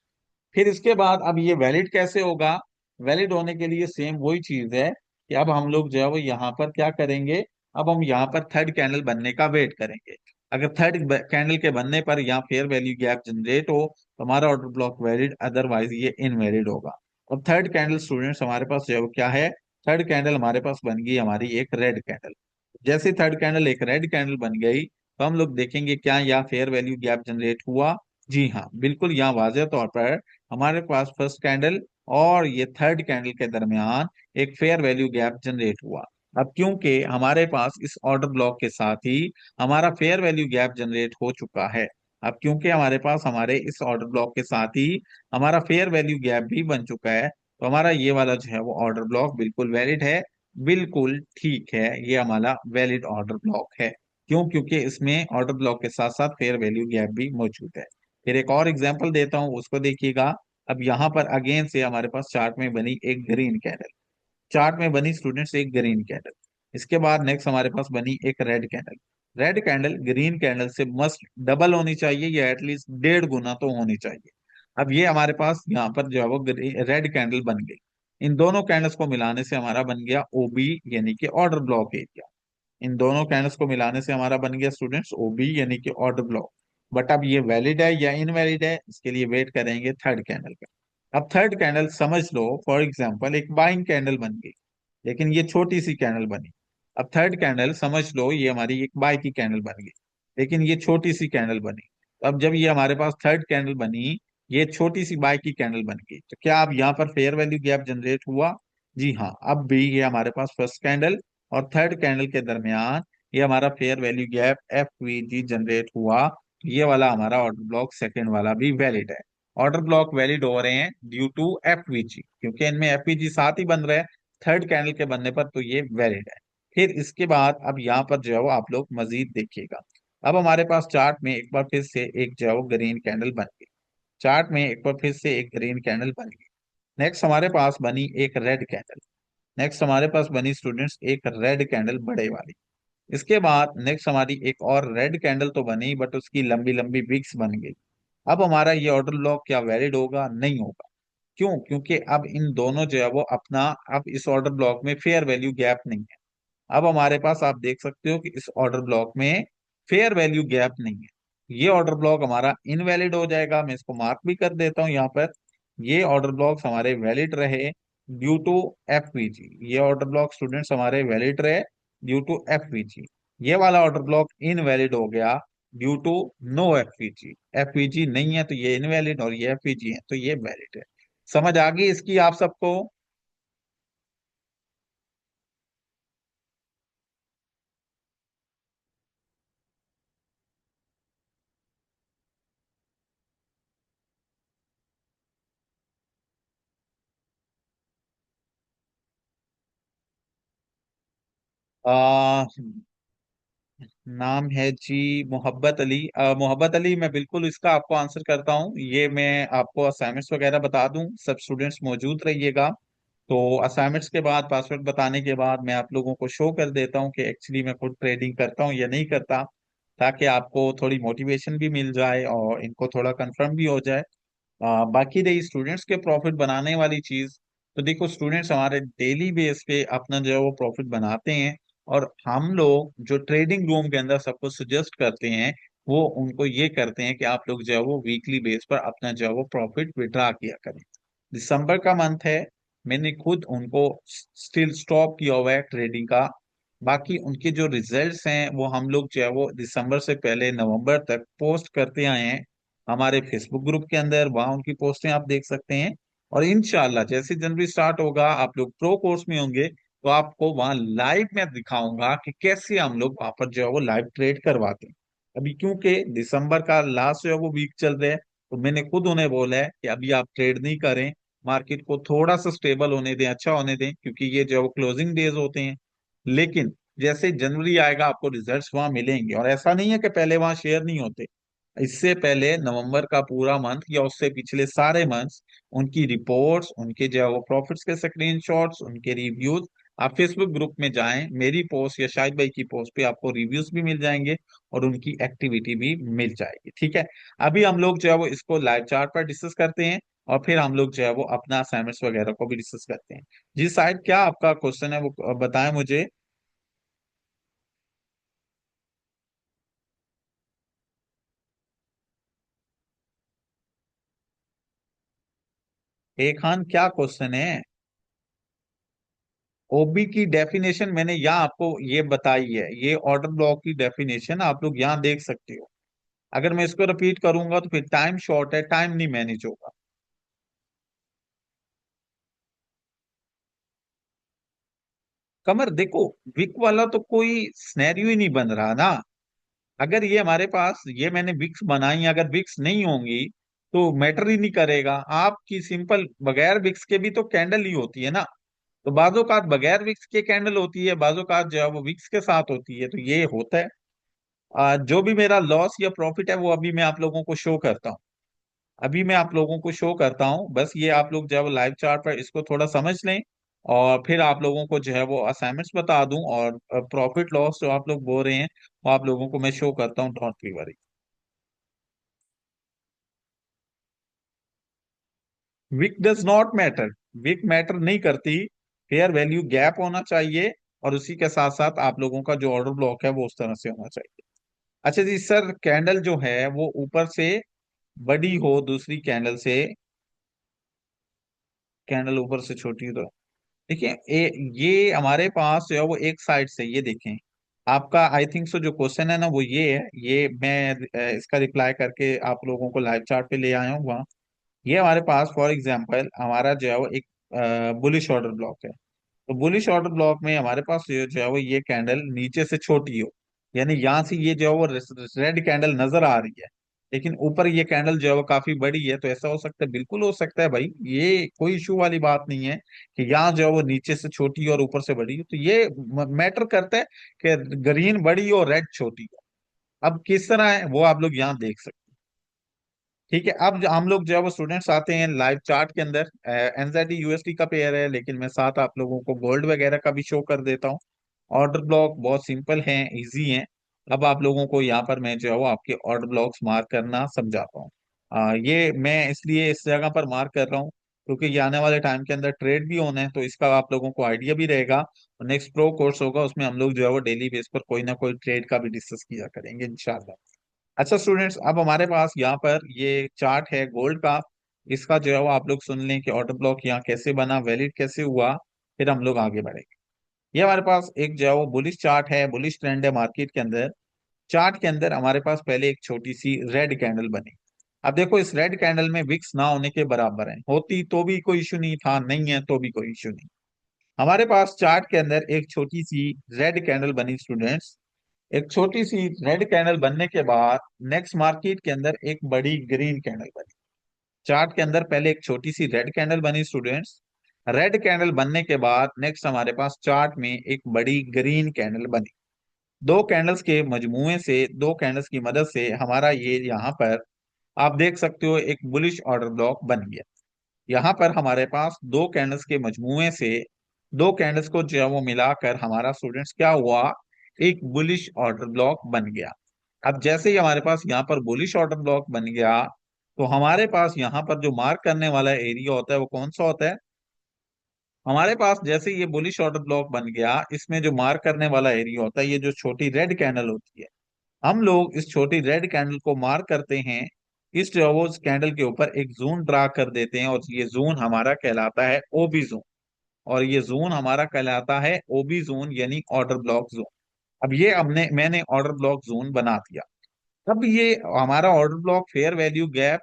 फिर इसके बाद अब ये वैलिड कैसे होगा? वैलिड होने के लिए सेम वही चीज है कि अब हम लोग जो है वो यहाँ पर क्या करेंगे, अब हम यहाँ पर थर्ड कैंडल बनने का वेट करेंगे। अगर थर्ड कैंडल के बनने पर यहाँ फेयर वैल्यू गैप जनरेट हो तो हमारा ऑर्डर ब्लॉक वैलिड, अदरवाइज ये इनवैलिड होगा। और थर्ड कैंडल स्टूडेंट्स हमारे पास जो है वो क्या है, थर्ड कैंडल हमारे पास बन गई हमारी एक रेड कैंडल। जैसे थर्ड कैंडल एक रेड कैंडल बन गई तो हम लोग देखेंगे क्या यहाँ फेयर वैल्यू गैप जनरेट हुआ। जी हाँ, बिल्कुल, यहाँ वाज़ह तौर पर हमारे पास फर्स्ट कैंडल और ये थर्ड कैंडल के दरमियान एक फेयर वैल्यू गैप जनरेट हुआ। अब क्योंकि हमारे पास इस ऑर्डर ब्लॉक के साथ ही हमारा फेयर वैल्यू गैप जनरेट हो चुका है, अब क्योंकि हमारे पास हमारे इस ऑर्डर ब्लॉक के साथ ही हमारा फेयर वैल्यू गैप भी बन चुका है, तो हमारा ये वाला जो है वो ऑर्डर ब्लॉक बिल्कुल वैलिड है, बिल्कुल ठीक है, ये हमारा वैलिड ऑर्डर ब्लॉक है। क्यों? क्योंकि इसमें ऑर्डर ब्लॉक के साथ साथ फेयर वैल्यू गैप भी मौजूद है। फिर एक और एग्जांपल देता हूं, उसको देखिएगा। अब यहाँ पर अगेन से हमारे पास चार्ट में बनी एक ग्रीन कैंडल, चार्ट में बनी स्टूडेंट्स एक ग्रीन कैंडल। इसके बाद नेक्स्ट हमारे पास बनी एक red candle. Red candle green candle से मस्ट डबल होनी चाहिए, या एटलीस्ट 1.5 गुना तो होनी चाहिए। अब ये हमारे पास यहाँ पर जो है वो रेड कैंडल बन गई। इन दोनों कैंडल्स को मिलाने से हमारा बन गया ओबी, यानी कि ऑर्डर ब्लॉक एरिया। इन दोनों कैंडल्स को मिलाने से हमारा बन गया स्टूडेंट्स ओबी, यानी कि ऑर्डर ब्लॉक। बट अब ये वैलिड है या इनवैलिड है, इसके लिए वेट करेंगे थर्ड कैंडल का। अब थर्ड कैंडल समझ लो फॉर एग्जांपल एक बाइंग कैंडल बन गई, लेकिन ये छोटी सी कैंडल बनी। अब थर्ड कैंडल समझ लो ये हमारी एक बाय की कैंडल बन गई, लेकिन ये छोटी सी कैंडल बनी। तो अब जब ये हमारे पास थर्ड कैंडल बनी, ये छोटी सी बाय की कैंडल बन गई, तो क्या अब यहाँ पर फेयर वैल्यू गैप जनरेट हुआ? जी हाँ, अब भी ये हमारे पास फर्स्ट कैंडल और थर्ड कैंडल के दरमियान ये हमारा fair value gap F we ji generate हुआ। ये वाला हमारा ऑर्डर ब्लॉक सेकंड वाला भी वैलिड है। ऑर्डर ब्लॉक वैलिड हो रहे हैं ड्यू टू एफवीजी, क्योंकि इनमें एफवीजी साथ ही बन रहे हैं थर्ड कैंडल के बनने पर, तो ये वैलिड है। फिर इसके बाद अब यहाँ पर जो है वो आप लोग मजीद देखिएगा। अब हमारे पास चार्ट में एक बार फिर से एक जो है वो ग्रीन कैंडल बन गई, चार्ट में एक बार फिर से एक ग्रीन कैंडल बन गई। नेक्स्ट हमारे पास बनी एक रेड कैंडल। नेक्स्ट हमारे पास बनी स्टूडेंट्स एक रेड कैंडल बड़े वाली। इसके बाद नेक्स्ट हमारी एक और रेड कैंडल तो बनी, बट उसकी लंबी लंबी विक्स बन गई। अब हमारा ये ऑर्डर ब्लॉक क्या वैलिड होगा? नहीं होगा। क्यों? क्योंकि अब इन दोनों जो है वो अपना, अब इस ऑर्डर ब्लॉक में फेयर वैल्यू गैप नहीं है। अब हमारे पास आप देख सकते हो कि इस ऑर्डर ब्लॉक में फेयर वैल्यू गैप नहीं है। ये ऑर्डर ब्लॉक हमारा इनवैलिड हो जाएगा, मैं इसको मार्क भी कर देता हूं यहाँ पर। ये ऑर्डर ब्लॉक्स हमारे वैलिड रहे ड्यू टू एफवीजी, ये ऑर्डर ब्लॉक स्टूडेंट्स हमारे वैलिड रहे ड्यू टू एफवीजी। ये वाला ऑर्डर ब्लॉक इनवैलिड हो गया due to no FVG. FVG नहीं है तो ये इनवैलिड, और ये एफवीजी है तो ये वैलिड है। समझ आ गई इसकी आप सबको? आ, नाम है जी मोहब्बत अली। मोहब्बत अली, मैं बिल्कुल इसका आपको आंसर करता हूँ। ये मैं आपको असाइनमेंट्स वगैरह बता दूं, सब स्टूडेंट्स मौजूद रहिएगा। तो असाइनमेंट्स के बाद, पासवर्ड बताने के बाद, मैं आप लोगों को शो कर देता हूँ कि एक्चुअली मैं खुद ट्रेडिंग करता हूँ या नहीं करता, ताकि आपको थोड़ी मोटिवेशन भी मिल जाए और इनको थोड़ा कंफर्म भी हो जाए। बाकी रही स्टूडेंट्स के प्रॉफिट बनाने वाली चीज, तो देखो स्टूडेंट्स हमारे डेली बेस पे अपना जो है वो प्रॉफिट बनाते हैं, और हम लोग जो ट्रेडिंग रूम के अंदर सबको सजेस्ट करते हैं, वो उनको ये करते हैं कि आप लोग जो है वो वीकली बेस पर अपना जो है वो प्रॉफिट विड्रा किया करें। दिसंबर का मंथ है, मैंने खुद उनको स्टिल स्टॉप किया हुआ है ट्रेडिंग का। बाकी उनके जो रिजल्ट्स हैं वो हम लोग जो है वो दिसंबर से पहले नवंबर तक पोस्ट करते आए हैं हमारे फेसबुक ग्रुप के अंदर, वहां उनकी पोस्टें आप देख सकते हैं। और इंशाल्लाह जैसे जनवरी स्टार्ट होगा, आप लोग प्रो कोर्स में होंगे, तो आपको वहां लाइव में दिखाऊंगा कि कैसे हम लोग वहां पर जो है वो लाइव ट्रेड करवाते हैं। अभी क्योंकि दिसंबर का लास्ट जो है वो वीक चल रहा है, तो मैंने खुद उन्हें बोला है कि अभी आप ट्रेड नहीं करें, मार्केट को थोड़ा सा स्टेबल होने दें, अच्छा होने दें, क्योंकि ये जो क्लोजिंग डेज होते हैं। लेकिन जैसे जनवरी आएगा आपको रिजल्ट्स वहां मिलेंगे, और ऐसा नहीं है कि पहले वहां शेयर नहीं होते। इससे पहले नवंबर का पूरा मंथ या उससे पिछले सारे मंथ्स, उनकी रिपोर्ट्स, उनके जो है वो प्रॉफिट्स के स्क्रीनशॉट्स, उनके रिव्यूज, आप फेसबुक ग्रुप में जाएं, मेरी पोस्ट या शाहिद भाई की पोस्ट पे आपको रिव्यूज भी मिल जाएंगे और उनकी एक्टिविटी भी मिल जाएगी। ठीक है। अभी हम लोग जो है वो इसको लाइव चार्ट पर डिस्कस करते हैं, और फिर हम लोग जो है वो अपना असाइनमेंट्स वगैरह को भी डिस्कस करते हैं। जी शायद, क्या आपका क्वेश्चन है वो बताएं मुझे। ए खान, क्या क्वेश्चन है? ओबी की डेफिनेशन मैंने यहाँ आपको ये बताई है, ये ऑर्डर ब्लॉक की डेफिनेशन आप लोग यहाँ देख सकते हो। अगर मैं इसको रिपीट करूंगा तो फिर टाइम शॉर्ट है, टाइम नहीं मैनेज होगा। कमर देखो, विक वाला तो कोई सिनेरियो ही नहीं बन रहा ना। अगर ये हमारे पास, ये मैंने विक्स बनाई, अगर विक्स नहीं होंगी तो मैटर ही नहीं करेगा। आपकी सिंपल बगैर विक्स के भी तो कैंडल ही होती है ना। तो बाजों का बगैर विक्स के कैंडल होती है, बाजों का जो है वो विक्स के साथ होती है, तो ये होता है। जो भी मेरा लॉस या प्रॉफिट है वो अभी मैं आप लोगों को शो करता हूँ। अभी मैं आप लोगों को शो करता हूँ, बस ये आप लोग जब लाइव चार्ट पर इसको थोड़ा समझ लें, और फिर आप लोगों को जो है वो असाइनमेंट्स बता दूं, और प्रॉफिट लॉस जो आप लोग बोल रहे हैं वो आप लोगों को मैं शो करता हूँ, don't be worry. Wick does not matter, wick matter नहीं करती। फेयर वैल्यू गैप होना चाहिए, और उसी के साथ साथ आप लोगों का जो ऑर्डर ब्लॉक है वो उस तरह से होना चाहिए। अच्छा जी सर, कैंडल जो है वो ऊपर से बड़ी हो दूसरी कैंडल से, कैंडल ऊपर से छोटी हो तो, देखिए ये हमारे पास जो है वो एक साइड से, ये देखें। आपका आई थिंक सो जो क्वेश्चन है ना वो ये है, ये मैं इसका रिप्लाई करके आप लोगों को लाइव चार्ट पे ले आया हूँ वहाँ। ये हमारे पास फॉर एग्जांपल हमारा जो है वो एक बुलिश ऑर्डर ब्लॉक है। तो बुलिश ऑर्डर ब्लॉक में हमारे पास जो है वो ये कैंडल नीचे से छोटी हो, यानी यहाँ से ये जो है वो रेड कैंडल नजर आ रही है, लेकिन ऊपर ये कैंडल जो है वो काफी बड़ी है। तो ऐसा हो सकता है, बिल्कुल हो सकता है भाई, ये कोई इशू वाली बात नहीं है कि यहाँ जो है वो नीचे से छोटी और ऊपर से बड़ी हो। तो ये मैटर करता है कि ग्रीन बड़ी और रेड छोटी हो। अब किस तरह है वो आप लोग यहाँ देख सकते हैं। ठीक है, अब हम लोग जो है वो स्टूडेंट्स आते हैं लाइव चार्ट के अंदर। एनजेडी यूएसडी का पेयर है, लेकिन मैं साथ आप लोगों को गोल्ड वगैरह का भी शो कर देता हूँ। ऑर्डर ब्लॉक बहुत सिंपल हैं, इजी हैं। अब आप लोगों को यहाँ पर मैं जो है वो आपके ऑर्डर ब्लॉक्स मार्क करना समझाता हूँ। ये मैं इसलिए इस जगह पर मार्क कर रहा हूँ क्योंकि ये आने वाले टाइम के अंदर ट्रेड भी होना है, तो इसका आप लोगों को आइडिया भी रहेगा। नेक्स्ट प्रो कोर्स होगा, उसमें हम लोग जो है वो डेली बेस पर कोई ना कोई ट्रेड का भी डिस्कस किया करेंगे इंशाल्लाह। अच्छा स्टूडेंट्स, अब हमारे पास यहाँ पर ये चार्ट है गोल्ड का। इसका जो है वो आप लोग सुन लें कि ऑर्डर ब्लॉक यहाँ कैसे बना, वैलिड कैसे हुआ, फिर हम लोग आगे बढ़ेंगे। ये हमारे पास एक जो है वो बुलिश चार्ट है, बुलिश ट्रेंड है मार्केट के अंदर। चार्ट के अंदर हमारे पास पहले एक छोटी सी रेड कैंडल बनी। अब देखो, इस रेड कैंडल में विक्स ना होने के बराबर है, होती तो भी कोई इशू नहीं था, नहीं है तो भी कोई इशू नहीं। हमारे पास चार्ट के अंदर एक छोटी सी रेड कैंडल बनी स्टूडेंट्स। एक छोटी सी रेड कैंडल बनने के बाद नेक्स्ट मार्केट के अंदर एक बड़ी ग्रीन कैंडल बनी। चार्ट के अंदर पहले एक छोटी सी रेड कैंडल बनी स्टूडेंट्स। रेड कैंडल बनने के बाद नेक्स्ट हमारे पास चार्ट में एक बड़ी ग्रीन कैंडल बनी। दो कैंडल्स के मजमुए से, दो कैंडल्स की मदद से हमारा ये यहाँ पर आप देख सकते हो एक बुलिश ऑर्डर ब्लॉक बन गया। यहाँ पर हमारे पास दो कैंडल्स के मजमुए से, दो कैंडल्स को जो है वो मिलाकर हमारा स्टूडेंट्स क्या हुआ, एक बुलिश ऑर्डर ब्लॉक बन गया। अब जैसे ही हमारे पास यहाँ पर बुलिश ऑर्डर ब्लॉक बन गया, तो हमारे पास यहाँ पर जो मार्क करने वाला एरिया होता है वो कौन सा होता है? हमारे पास जैसे ये बुलिश ऑर्डर ब्लॉक बन गया, इसमें जो मार्क करने वाला एरिया होता है ये जो छोटी रेड कैंडल होती है, हम लोग इस छोटी रेड कैंडल को मार्क करते हैं। इस जो वो उस कैंडल के ऊपर एक जोन ड्रा कर देते हैं, और ये जोन हमारा कहलाता है ओबी जोन। और ये जोन हमारा कहलाता है ओबी जोन, यानी ऑर्डर ब्लॉक जोन। अब ये हमने मैंने ऑर्डर ब्लॉक जोन बना दिया। अब ये हमारा order block fair value gap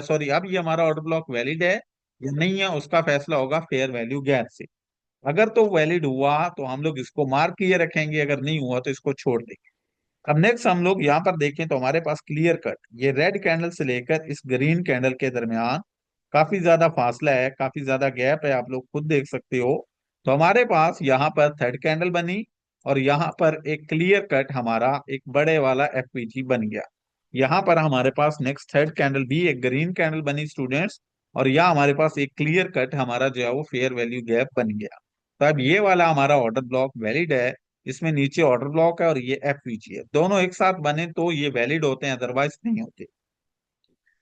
sorry, अब ये हमारा ऑर्डर ब्लॉक वैलिड है या नहीं है, उसका फैसला होगा फेयर वैल्यू गैप से। अगर तो वैलिड हुआ तो हम लोग इसको मार्क किए रखेंगे, अगर नहीं हुआ तो इसको छोड़ देंगे। अब नेक्स्ट हम लोग यहाँ पर देखें तो हमारे पास क्लियर कट ये रेड कैंडल से लेकर इस ग्रीन कैंडल के दरमियान काफी ज्यादा फासला है, काफी ज्यादा गैप है, आप लोग खुद देख सकते हो। तो हमारे पास यहाँ पर थर्ड कैंडल बनी, और यहाँ पर एक क्लियर कट हमारा एक बड़े वाला एफपीजी बन गया। यहाँ पर हमारे पास नेक्स्ट थर्ड कैंडल भी एक ग्रीन कैंडल बनी स्टूडेंट्स, और यहाँ हमारे पास एक क्लियर कट हमारा जो है वो फेयर वैल्यू गैप बन गया। तो अब ये वाला हमारा ऑर्डर ब्लॉक वैलिड है, इसमें नीचे ऑर्डर ब्लॉक है और ये एफपीजी है, दोनों एक साथ बने तो ये वैलिड होते हैं, अदरवाइज नहीं होते।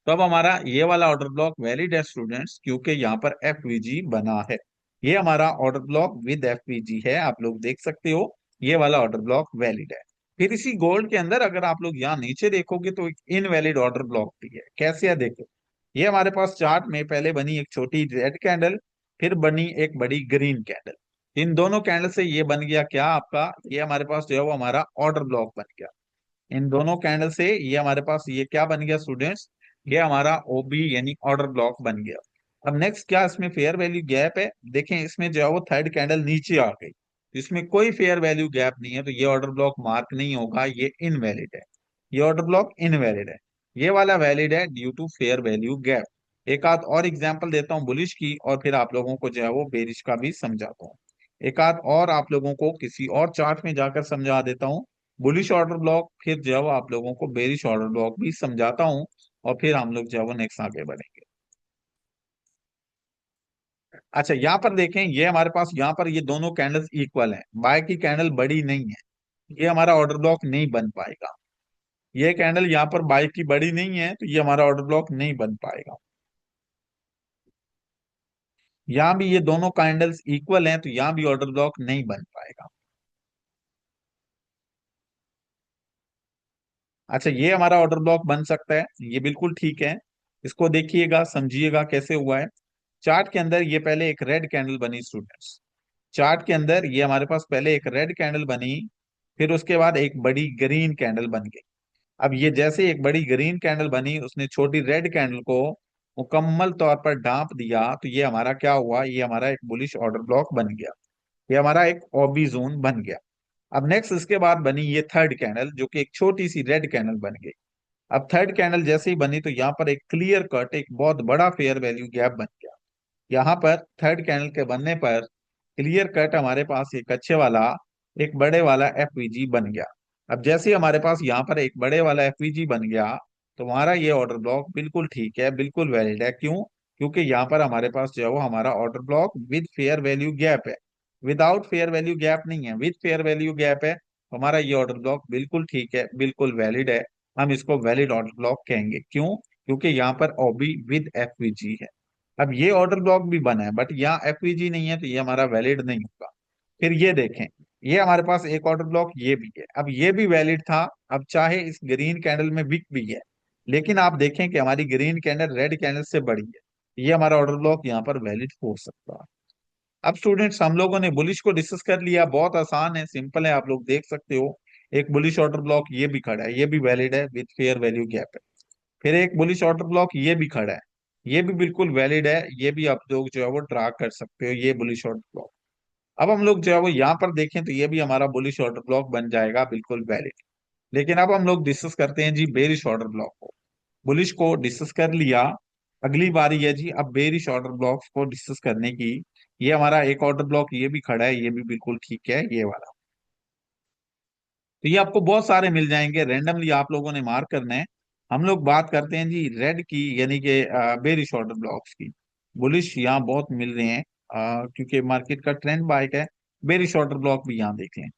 तो अब हमारा ये वाला ऑर्डर ब्लॉक वैलिड है स्टूडेंट्स, क्योंकि यहाँ पर एफवीजी बना है। ये हमारा ऑर्डर ब्लॉक विद एफवीजी है, आप लोग देख सकते हो, ये वाला ऑर्डर ब्लॉक वैलिड है। फिर इसी गोल्ड के अंदर अगर आप लोग यहाँ नीचे देखोगे तो एक इनवैलिड ऑर्डर ब्लॉक भी है। कैसे है देखो, ये हमारे पास चार्ट में पहले बनी एक छोटी रेड कैंडल, फिर बनी एक बड़ी ग्रीन कैंडल। इन दोनों कैंडल से ये बन गया क्या आपका, ये हमारे पास जो है वो हमारा ऑर्डर ब्लॉक बन गया। इन दोनों कैंडल से ये हमारे पास ये क्या बन गया स्टूडेंट्स, ये हमारा ओबी यानी ऑर्डर ब्लॉक बन गया। अब नेक्स्ट क्या इसमें फेयर वैल्यू गैप है, देखें इसमें जो है वो थर्ड कैंडल नीचे आ गई, इसमें कोई फेयर वैल्यू गैप नहीं है, तो ये ऑर्डर ब्लॉक मार्क नहीं होगा, ये इनवैलिड है। ये ऑर्डर ब्लॉक इनवैलिड है, ये वाला वैलिड है due to fair value gap. एक आध और एग्जांपल देता हूँ बुलिश की, और फिर आप लोगों को जो है वो बेरिश का भी समझाता हूँ। एक आध और आप लोगों को किसी और चार्ट में जाकर समझा देता हूँ बुलिश ऑर्डर ब्लॉक, फिर जो है वो आप लोगों को बेरिश ऑर्डर ब्लॉक भी समझाता हूँ, और फिर हम लोग जो है वो नेक्स्ट आगे बढ़ेंगे। अच्छा यहाँ पर देखें, ये हमारे पास यहाँ पर ये दोनों कैंडल्स इक्वल हैं, बाय की कैंडल बड़ी नहीं है, ये हमारा ऑर्डर ब्लॉक नहीं बन पाएगा। ये कैंडल यहाँ पर बाय की बड़ी नहीं है, तो ये हमारा ऑर्डर ब्लॉक नहीं बन पाएगा। यहाँ भी ये दोनों कैंडल्स इक्वल हैं, तो यहाँ भी ऑर्डर ब्लॉक नहीं बन पाएगा। अच्छा ये हमारा ऑर्डर ब्लॉक बन सकता है, ये बिल्कुल ठीक है। इसको देखिएगा, समझिएगा कैसे हुआ है। चार्ट के अंदर ये पहले एक रेड कैंडल बनी स्टूडेंट्स, चार्ट के अंदर ये हमारे पास पहले एक रेड कैंडल बनी, फिर उसके बाद एक बड़ी ग्रीन कैंडल बन गई। अब ये जैसे एक बड़ी ग्रीन कैंडल बनी, उसने छोटी रेड कैंडल को मुकम्मल तौर पर ढांप दिया, तो ये हमारा क्या हुआ, ये हमारा एक बुलिश ऑर्डर ब्लॉक बन गया, ये हमारा एक ओबी जोन बन गया। अब नेक्स्ट इसके बाद बनी ये थर्ड कैंडल, जो कि एक छोटी सी रेड कैंडल बन गई। अब थर्ड कैंडल जैसे ही बनी, तो यहाँ पर एक क्लियर कट एक बहुत बड़ा फेयर वैल्यू गैप बन गया। यहाँ पर थर्ड कैंडल के बनने पर क्लियर कट हमारे पास एक अच्छे वाला एक बड़े वाला एफवीजी बन गया। अब जैसे ही हमारे पास यहाँ पर एक बड़े वाला एफवीजी बन गया, तो हमारा ये ऑर्डर ब्लॉक बिल्कुल ठीक है, बिल्कुल वैलिड है। क्यों, क्योंकि यहाँ पर हमारे पास जो है वो हमारा order block with fair value gap है, विदाउट फेयर वैल्यू गैप नहीं है, विद फेयर वैल्यू गैप है। तो हमारा ये ऑर्डर ब्लॉक बिल्कुल ठीक है, बिल्कुल वैलिड है। हम इसको वैलिड ऑर्डर ब्लॉक कहेंगे। क्यों, क्योंकि यहाँ पर ओबी विद एफवीजी है। अब ये ऑर्डर ब्लॉक भी बना है, बट यहाँ एफवीजी नहीं है, तो ये हमारा वैलिड नहीं होगा। फिर ये देखें, ये हमारे पास एक ऑर्डर ब्लॉक ये भी है, अब ये भी वैलिड था। अब चाहे इस ग्रीन कैंडल में विक भी है, लेकिन आप देखें कि हमारी ग्रीन कैंडल रेड कैंडल से बड़ी है, ये हमारा ऑर्डर ब्लॉक यहाँ पर वैलिड हो सकता है। अब स्टूडेंट्स हम लोगों ने बुलिश को डिस्कस कर लिया, बहुत आसान है, सिंपल है, आप लोग देख सकते हो। एक बुलिश ऑर्डर ब्लॉक ये भी खड़ा है, ये भी वैलिड है, विथ फेयर वैल्यू गैप है। फिर एक बुलिश ऑर्डर ब्लॉक ये भी खड़ा है, ये भी बिल्कुल वैलिड है, ये भी आप लोग जो है वो ड्रा कर सकते हो, ये बुलिश ऑर्डर ब्लॉक। अब हम लोग जो है वो यहाँ पर देखें, तो ये भी हमारा बुलिश ऑर्डर ब्लॉक बन जाएगा, बिल्कुल वैलिड। लेकिन अब हम लोग डिस्कस करते हैं जी बेरिश ऑर्डर ब्लॉक को। बुलिश को डिस्कस कर लिया, अगली बारी है जी अब बेरिश ऑर्डर ब्लॉक्स को डिस्कस करने की। ये हमारा एक ऑर्डर ब्लॉक ये भी खड़ा है, ये भी बिल्कुल ठीक है, ये वाला। तो ये आपको बहुत सारे मिल जाएंगे, रेंडमली आप लोगों ने मार्क करना है। हम लोग बात करते हैं जी रेड की, यानी कि बेरिश ऑर्डर ब्लॉक्स की। बुलिश यहाँ बहुत मिल रहे हैं, क्योंकि मार्केट का ट्रेंड बाइक है। बेरिश ऑर्डर ब्लॉक भी यहाँ देख लें,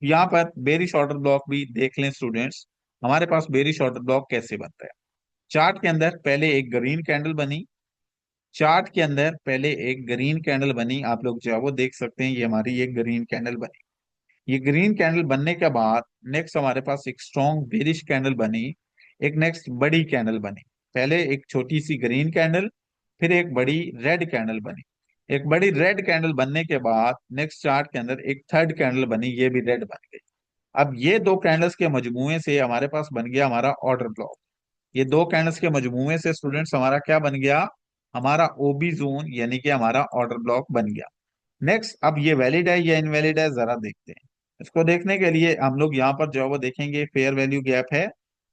यहाँ पर बेरिश ऑर्डर ब्लॉक भी देख लें स्टूडेंट्स। हमारे पास बेरिश ऑर्डर ब्लॉक कैसे बनता है, चार्ट के अंदर पहले एक ग्रीन कैंडल बनी, चार्ट के अंदर पहले एक ग्रीन कैंडल बनी, आप लोग जो है वो देख सकते हैं, ये हमारी एक ग्रीन कैंडल बनी। ये ग्रीन कैंडल बनने के बाद नेक्स्ट हमारे पास एक स्ट्रॉन्ग बेरिश कैंडल बनी, एक नेक्स्ट बड़ी कैंडल बनी। पहले एक छोटी सी ग्रीन कैंडल, फिर एक बड़ी रेड कैंडल बनी। एक बड़ी रेड कैंडल बनने के बाद नेक्स्ट चार्ट के अंदर एक थर्ड कैंडल बनी, ये भी रेड बन गई। अब ये दो कैंडल्स के मजमूए से हमारे पास बन गया हमारा ऑर्डर ब्लॉक। ये दो कैंडल्स के मजमूए से स्टूडेंट्स हमारा क्या बन गया, हमारा ओबी जोन यानी कि हमारा ऑर्डर ब्लॉक बन गया। नेक्स्ट अब ये वैलिड है या इनवैलिड है, जरा देखते हैं। इसको देखने के लिए हम लोग यहाँ पर जो है वो देखेंगे फेयर वैल्यू गैप है।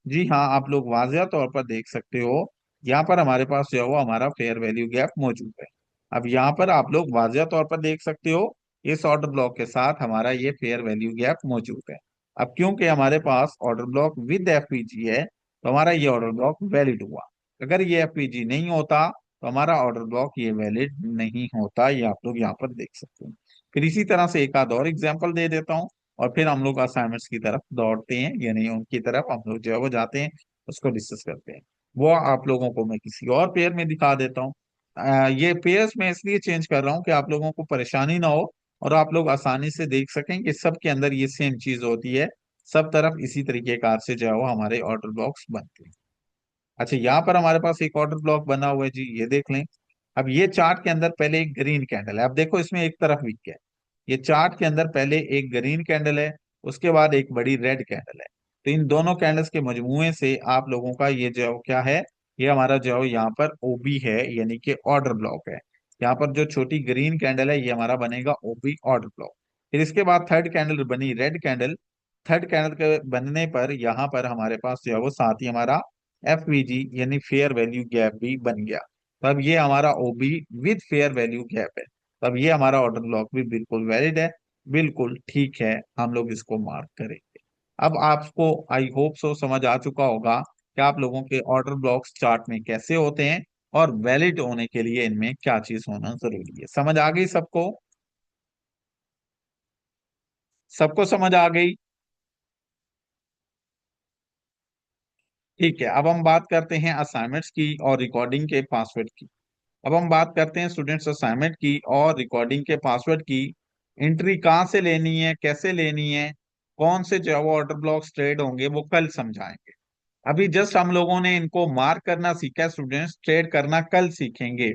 जी हाँ, आप लोग वाजिया तौर पर देख सकते हो यहाँ पर हमारे पास जो है वो हमारा फेयर वैल्यू गैप मौजूद है। अब यहाँ पर आप लोग वाजिया तौर पर देख सकते हो, इस ऑर्डर ब्लॉक के साथ हमारा ये फेयर वैल्यू गैप मौजूद है। अब क्योंकि हमारे पास ऑर्डर ब्लॉक विद एफपीजी है, तो हमारा ये ऑर्डर ब्लॉक वैलिड हुआ। अगर ये एफपीजी नहीं होता तो हमारा ऑर्डर ब्लॉक ये वैलिड नहीं होता, ये आप लोग यहाँ पर देख सकते हैं। फिर इसी तरह से एक आध और एग्जाम्पल दे देता हूँ, और फिर हम लोग असाइनमेंट्स की तरफ दौड़ते हैं, यानी उनकी तरफ हम लोग जो है वो जाते हैं, उसको डिस्कस करते हैं। वो आप लोगों को मैं किसी और पेयर में दिखा देता हूँ। ये पेयर्स मैं इसलिए चेंज कर रहा हूँ कि आप लोगों को परेशानी ना हो, और आप लोग आसानी से देख सकें कि सब के अंदर ये सेम चीज होती है, सब तरफ इसी तरीके कार से जो है वो हमारे ऑर्डर ब्लॉक्स बनते हैं। अच्छा, यहाँ पर हमारे पास एक ऑर्डर ब्लॉक बना हुआ है जी, ये देख लें। अब ये चार्ट के अंदर पहले एक ग्रीन कैंडल है, अब देखो इसमें एक तरफ वीक है। ये चार्ट के अंदर पहले एक ग्रीन कैंडल है, उसके बाद एक बड़ी रेड कैंडल है। तो इन दोनों कैंडल्स के मजमूए से आप लोगों का ये जो क्या है, ये हमारा जो यहाँ पर ओबी है, यानी कि ऑर्डर ब्लॉक है। यहाँ पर जो छोटी ग्रीन कैंडल है ये हमारा बनेगा ओबी ऑर्डर ब्लॉक। फिर इसके बाद थर्ड कैंडल बनी रेड कैंडल। थर्ड कैंडल के बनने पर यहाँ पर हमारे पास जो है वो साथ ही हमारा एफवीजी यानी फेयर वैल्यू गैप भी बन गया। तब ये हमारा ओबी विद फेयर वैल्यू गैप है। तब ये हमारा ऑर्डर ब्लॉक भी बिल्कुल वैलिड है, बिल्कुल ठीक है, हम लोग इसको मार्क करेंगे। अब आपको आई होप सो समझ आ चुका होगा कि आप लोगों के ऑर्डर ब्लॉक्स चार्ट में कैसे होते हैं, और वैलिड होने के लिए इनमें क्या चीज होना जरूरी है। समझ आ गई सबको? सबको समझ आ गई? ठीक है, अब हम बात करते हैं असाइनमेंट्स की और रिकॉर्डिंग के पासवर्ड की। अब हम बात करते हैं स्टूडेंट्स असाइनमेंट की और रिकॉर्डिंग के पासवर्ड की। एंट्री कहाँ से लेनी है, कैसे लेनी है, कौन से जो है वो ऑर्डर ब्लॉक्स ट्रेड होंगे, वो कल समझाएंगे। अभी जस्ट हम लोगों ने इनको मार्क करना सीखा है, स्टूडेंट्स ट्रेड करना कल सीखेंगे।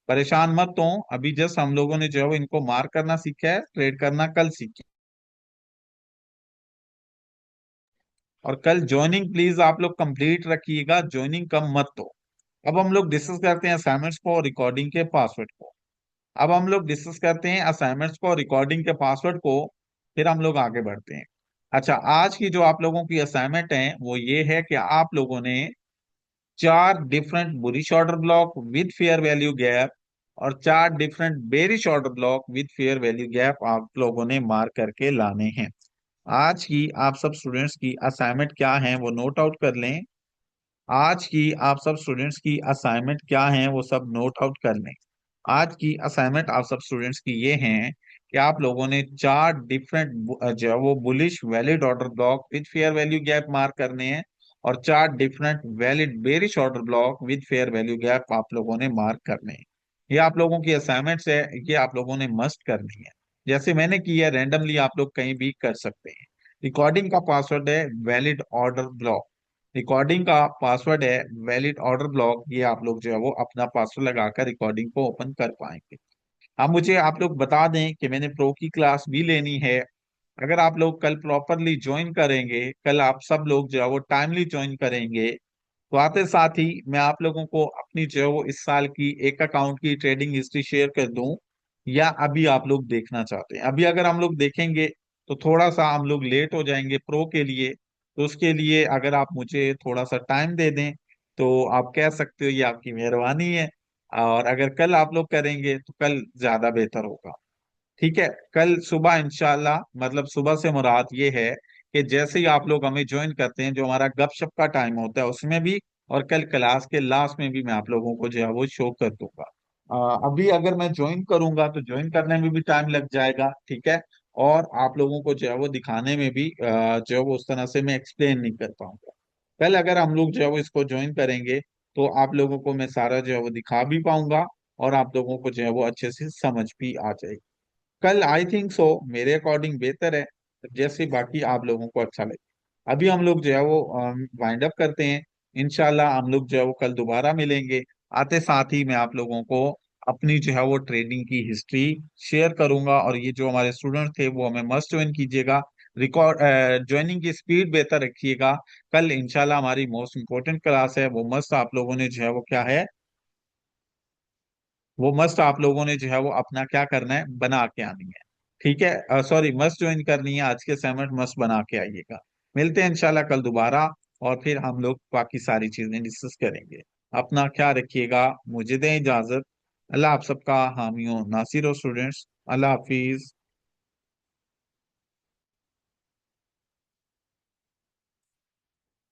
परेशान मत हो, अभी जस्ट हम लोगों ने जो है वो इनको मार्क करना सीखा है, ट्रेड करना कल सीखें। और कल ज्वाइनिंग प्लीज आप लोग कंप्लीट रखिएगा, ज्वाइनिंग कम मत हो। अब हम लोग डिस्कस करते हैं असाइनमेंट्स को और रिकॉर्डिंग के पासवर्ड को। अब हम लोग डिस्कस करते हैं असाइनमेंट्स को, रिकॉर्डिंग के पासवर्ड को, फिर हम लोग आगे बढ़ते हैं। अच्छा, आज की जो आप लोगों की असाइनमेंट है वो ये है कि आप लोगों ने चार different bullish order block with fair value gap और चार different bearish order block with fair value gap आप लोगों ने मार्क करके लाने हैं। आज की आप सब स्टूडेंट्स की असाइनमेंट क्या है वो नोट आउट कर लें। आज की आप सब स्टूडेंट्स की असाइनमेंट क्या है वो सब नोट आउट कर लें। आज की असाइनमेंट आप सब स्टूडेंट्स की ये हैं कि आप लोगों ने चार डिफरेंट जो है वो bullish valid order block with fair value gap mark करने हैं, और चार different valid bearish order block with fair value gap आप लोगों ने मार्क करने हैं। ये आप लोगों की असाइनमेंट्स है, ये आप लोगों ने मस्ट करनी है। जैसे मैंने की है, रैंडमली आप लोग कहीं भी कर सकते हैं। रिकॉर्डिंग का पासवर्ड है वैलिड ऑर्डर ब्लॉक। रिकॉर्डिंग का पासवर्ड है वैलिड ऑर्डर ब्लॉक। ये आप लोग जो है वो अपना पासवर्ड लगाकर रिकॉर्डिंग को ओपन कर पाएंगे। अब मुझे आप लोग बता दें कि मैंने प्रो की क्लास भी लेनी है। अगर आप लोग कल प्रॉपरली ज्वाइन करेंगे, कल आप सब लोग जो है वो टाइमली ज्वाइन करेंगे, तो आते साथ ही मैं आप लोगों को अपनी जो है वो इस साल की एक अकाउंट की ट्रेडिंग हिस्ट्री शेयर कर दूं, या अभी आप लोग देखना चाहते हैं? अभी अगर हम लोग देखेंगे तो थोड़ा सा हम लोग लेट हो जाएंगे प्रो के लिए, तो उसके लिए अगर आप मुझे थोड़ा सा टाइम दे दें तो आप कह सकते हो, ये आपकी मेहरबानी है। और अगर कल आप लोग करेंगे तो कल ज्यादा बेहतर होगा। ठीक है, कल सुबह इंशाल्लाह, मतलब सुबह से मुराद ये है कि जैसे ही आप लोग हमें ज्वाइन करते हैं, जो हमारा गपशप का टाइम होता है उसमें भी, और कल क्लास के लास्ट में भी मैं आप लोगों को जो है वो शो कर दूंगा। अभी अगर मैं ज्वाइन करूंगा तो ज्वाइन करने में भी टाइम लग जाएगा, ठीक है। और आप लोगों को जो है वो दिखाने में भी जो है वो उस तरह से मैं एक्सप्लेन नहीं कर पाऊंगा। कल अगर हम लोग जो है वो इसको ज्वाइन करेंगे तो आप लोगों को मैं सारा जो है वो दिखा भी पाऊंगा, और आप लोगों को जो है वो अच्छे से समझ भी आ जाएगी। कल आई थिंक सो मेरे अकॉर्डिंग बेहतर है, जैसे बाकी आप लोगों को अच्छा लगे। अभी हम लोग जो है वो वाइंड अप करते हैं। इंशाल्लाह हम लोग जो है वो कल दोबारा मिलेंगे। आते साथ ही मैं आप लोगों को अपनी जो है वो ट्रेडिंग की हिस्ट्री शेयर करूंगा, और ये जो हमारे स्टूडेंट थे वो हमें मस्ट ज्वाइन कीजिएगा। रिकॉर्ड ज्वाइनिंग की स्पीड बेहतर रखिएगा। कल इंशाल्लाह हमारी मोस्ट इंपॉर्टेंट क्लास है, वो मस्ट आप लोगों ने जो है वो क्या है, वो मस्ट आप लोगों ने जो है वो अपना क्या करना है, बना के आनी है। ठीक है, सॉरी, मस्ट ज्वाइन करनी है, आज के असाइनमेंट मस्ट बना के आइएगा। मिलते हैं इंशाल्लाह कल दोबारा, और फिर हम लोग बाकी सारी चीजें डिस्कस करेंगे। अपना ख्याल रखिएगा। मुझे दें इजाजत। अल्लाह आप सबका हामी हो नासिर और स्टूडेंट्स। अल्लाह हाफिज।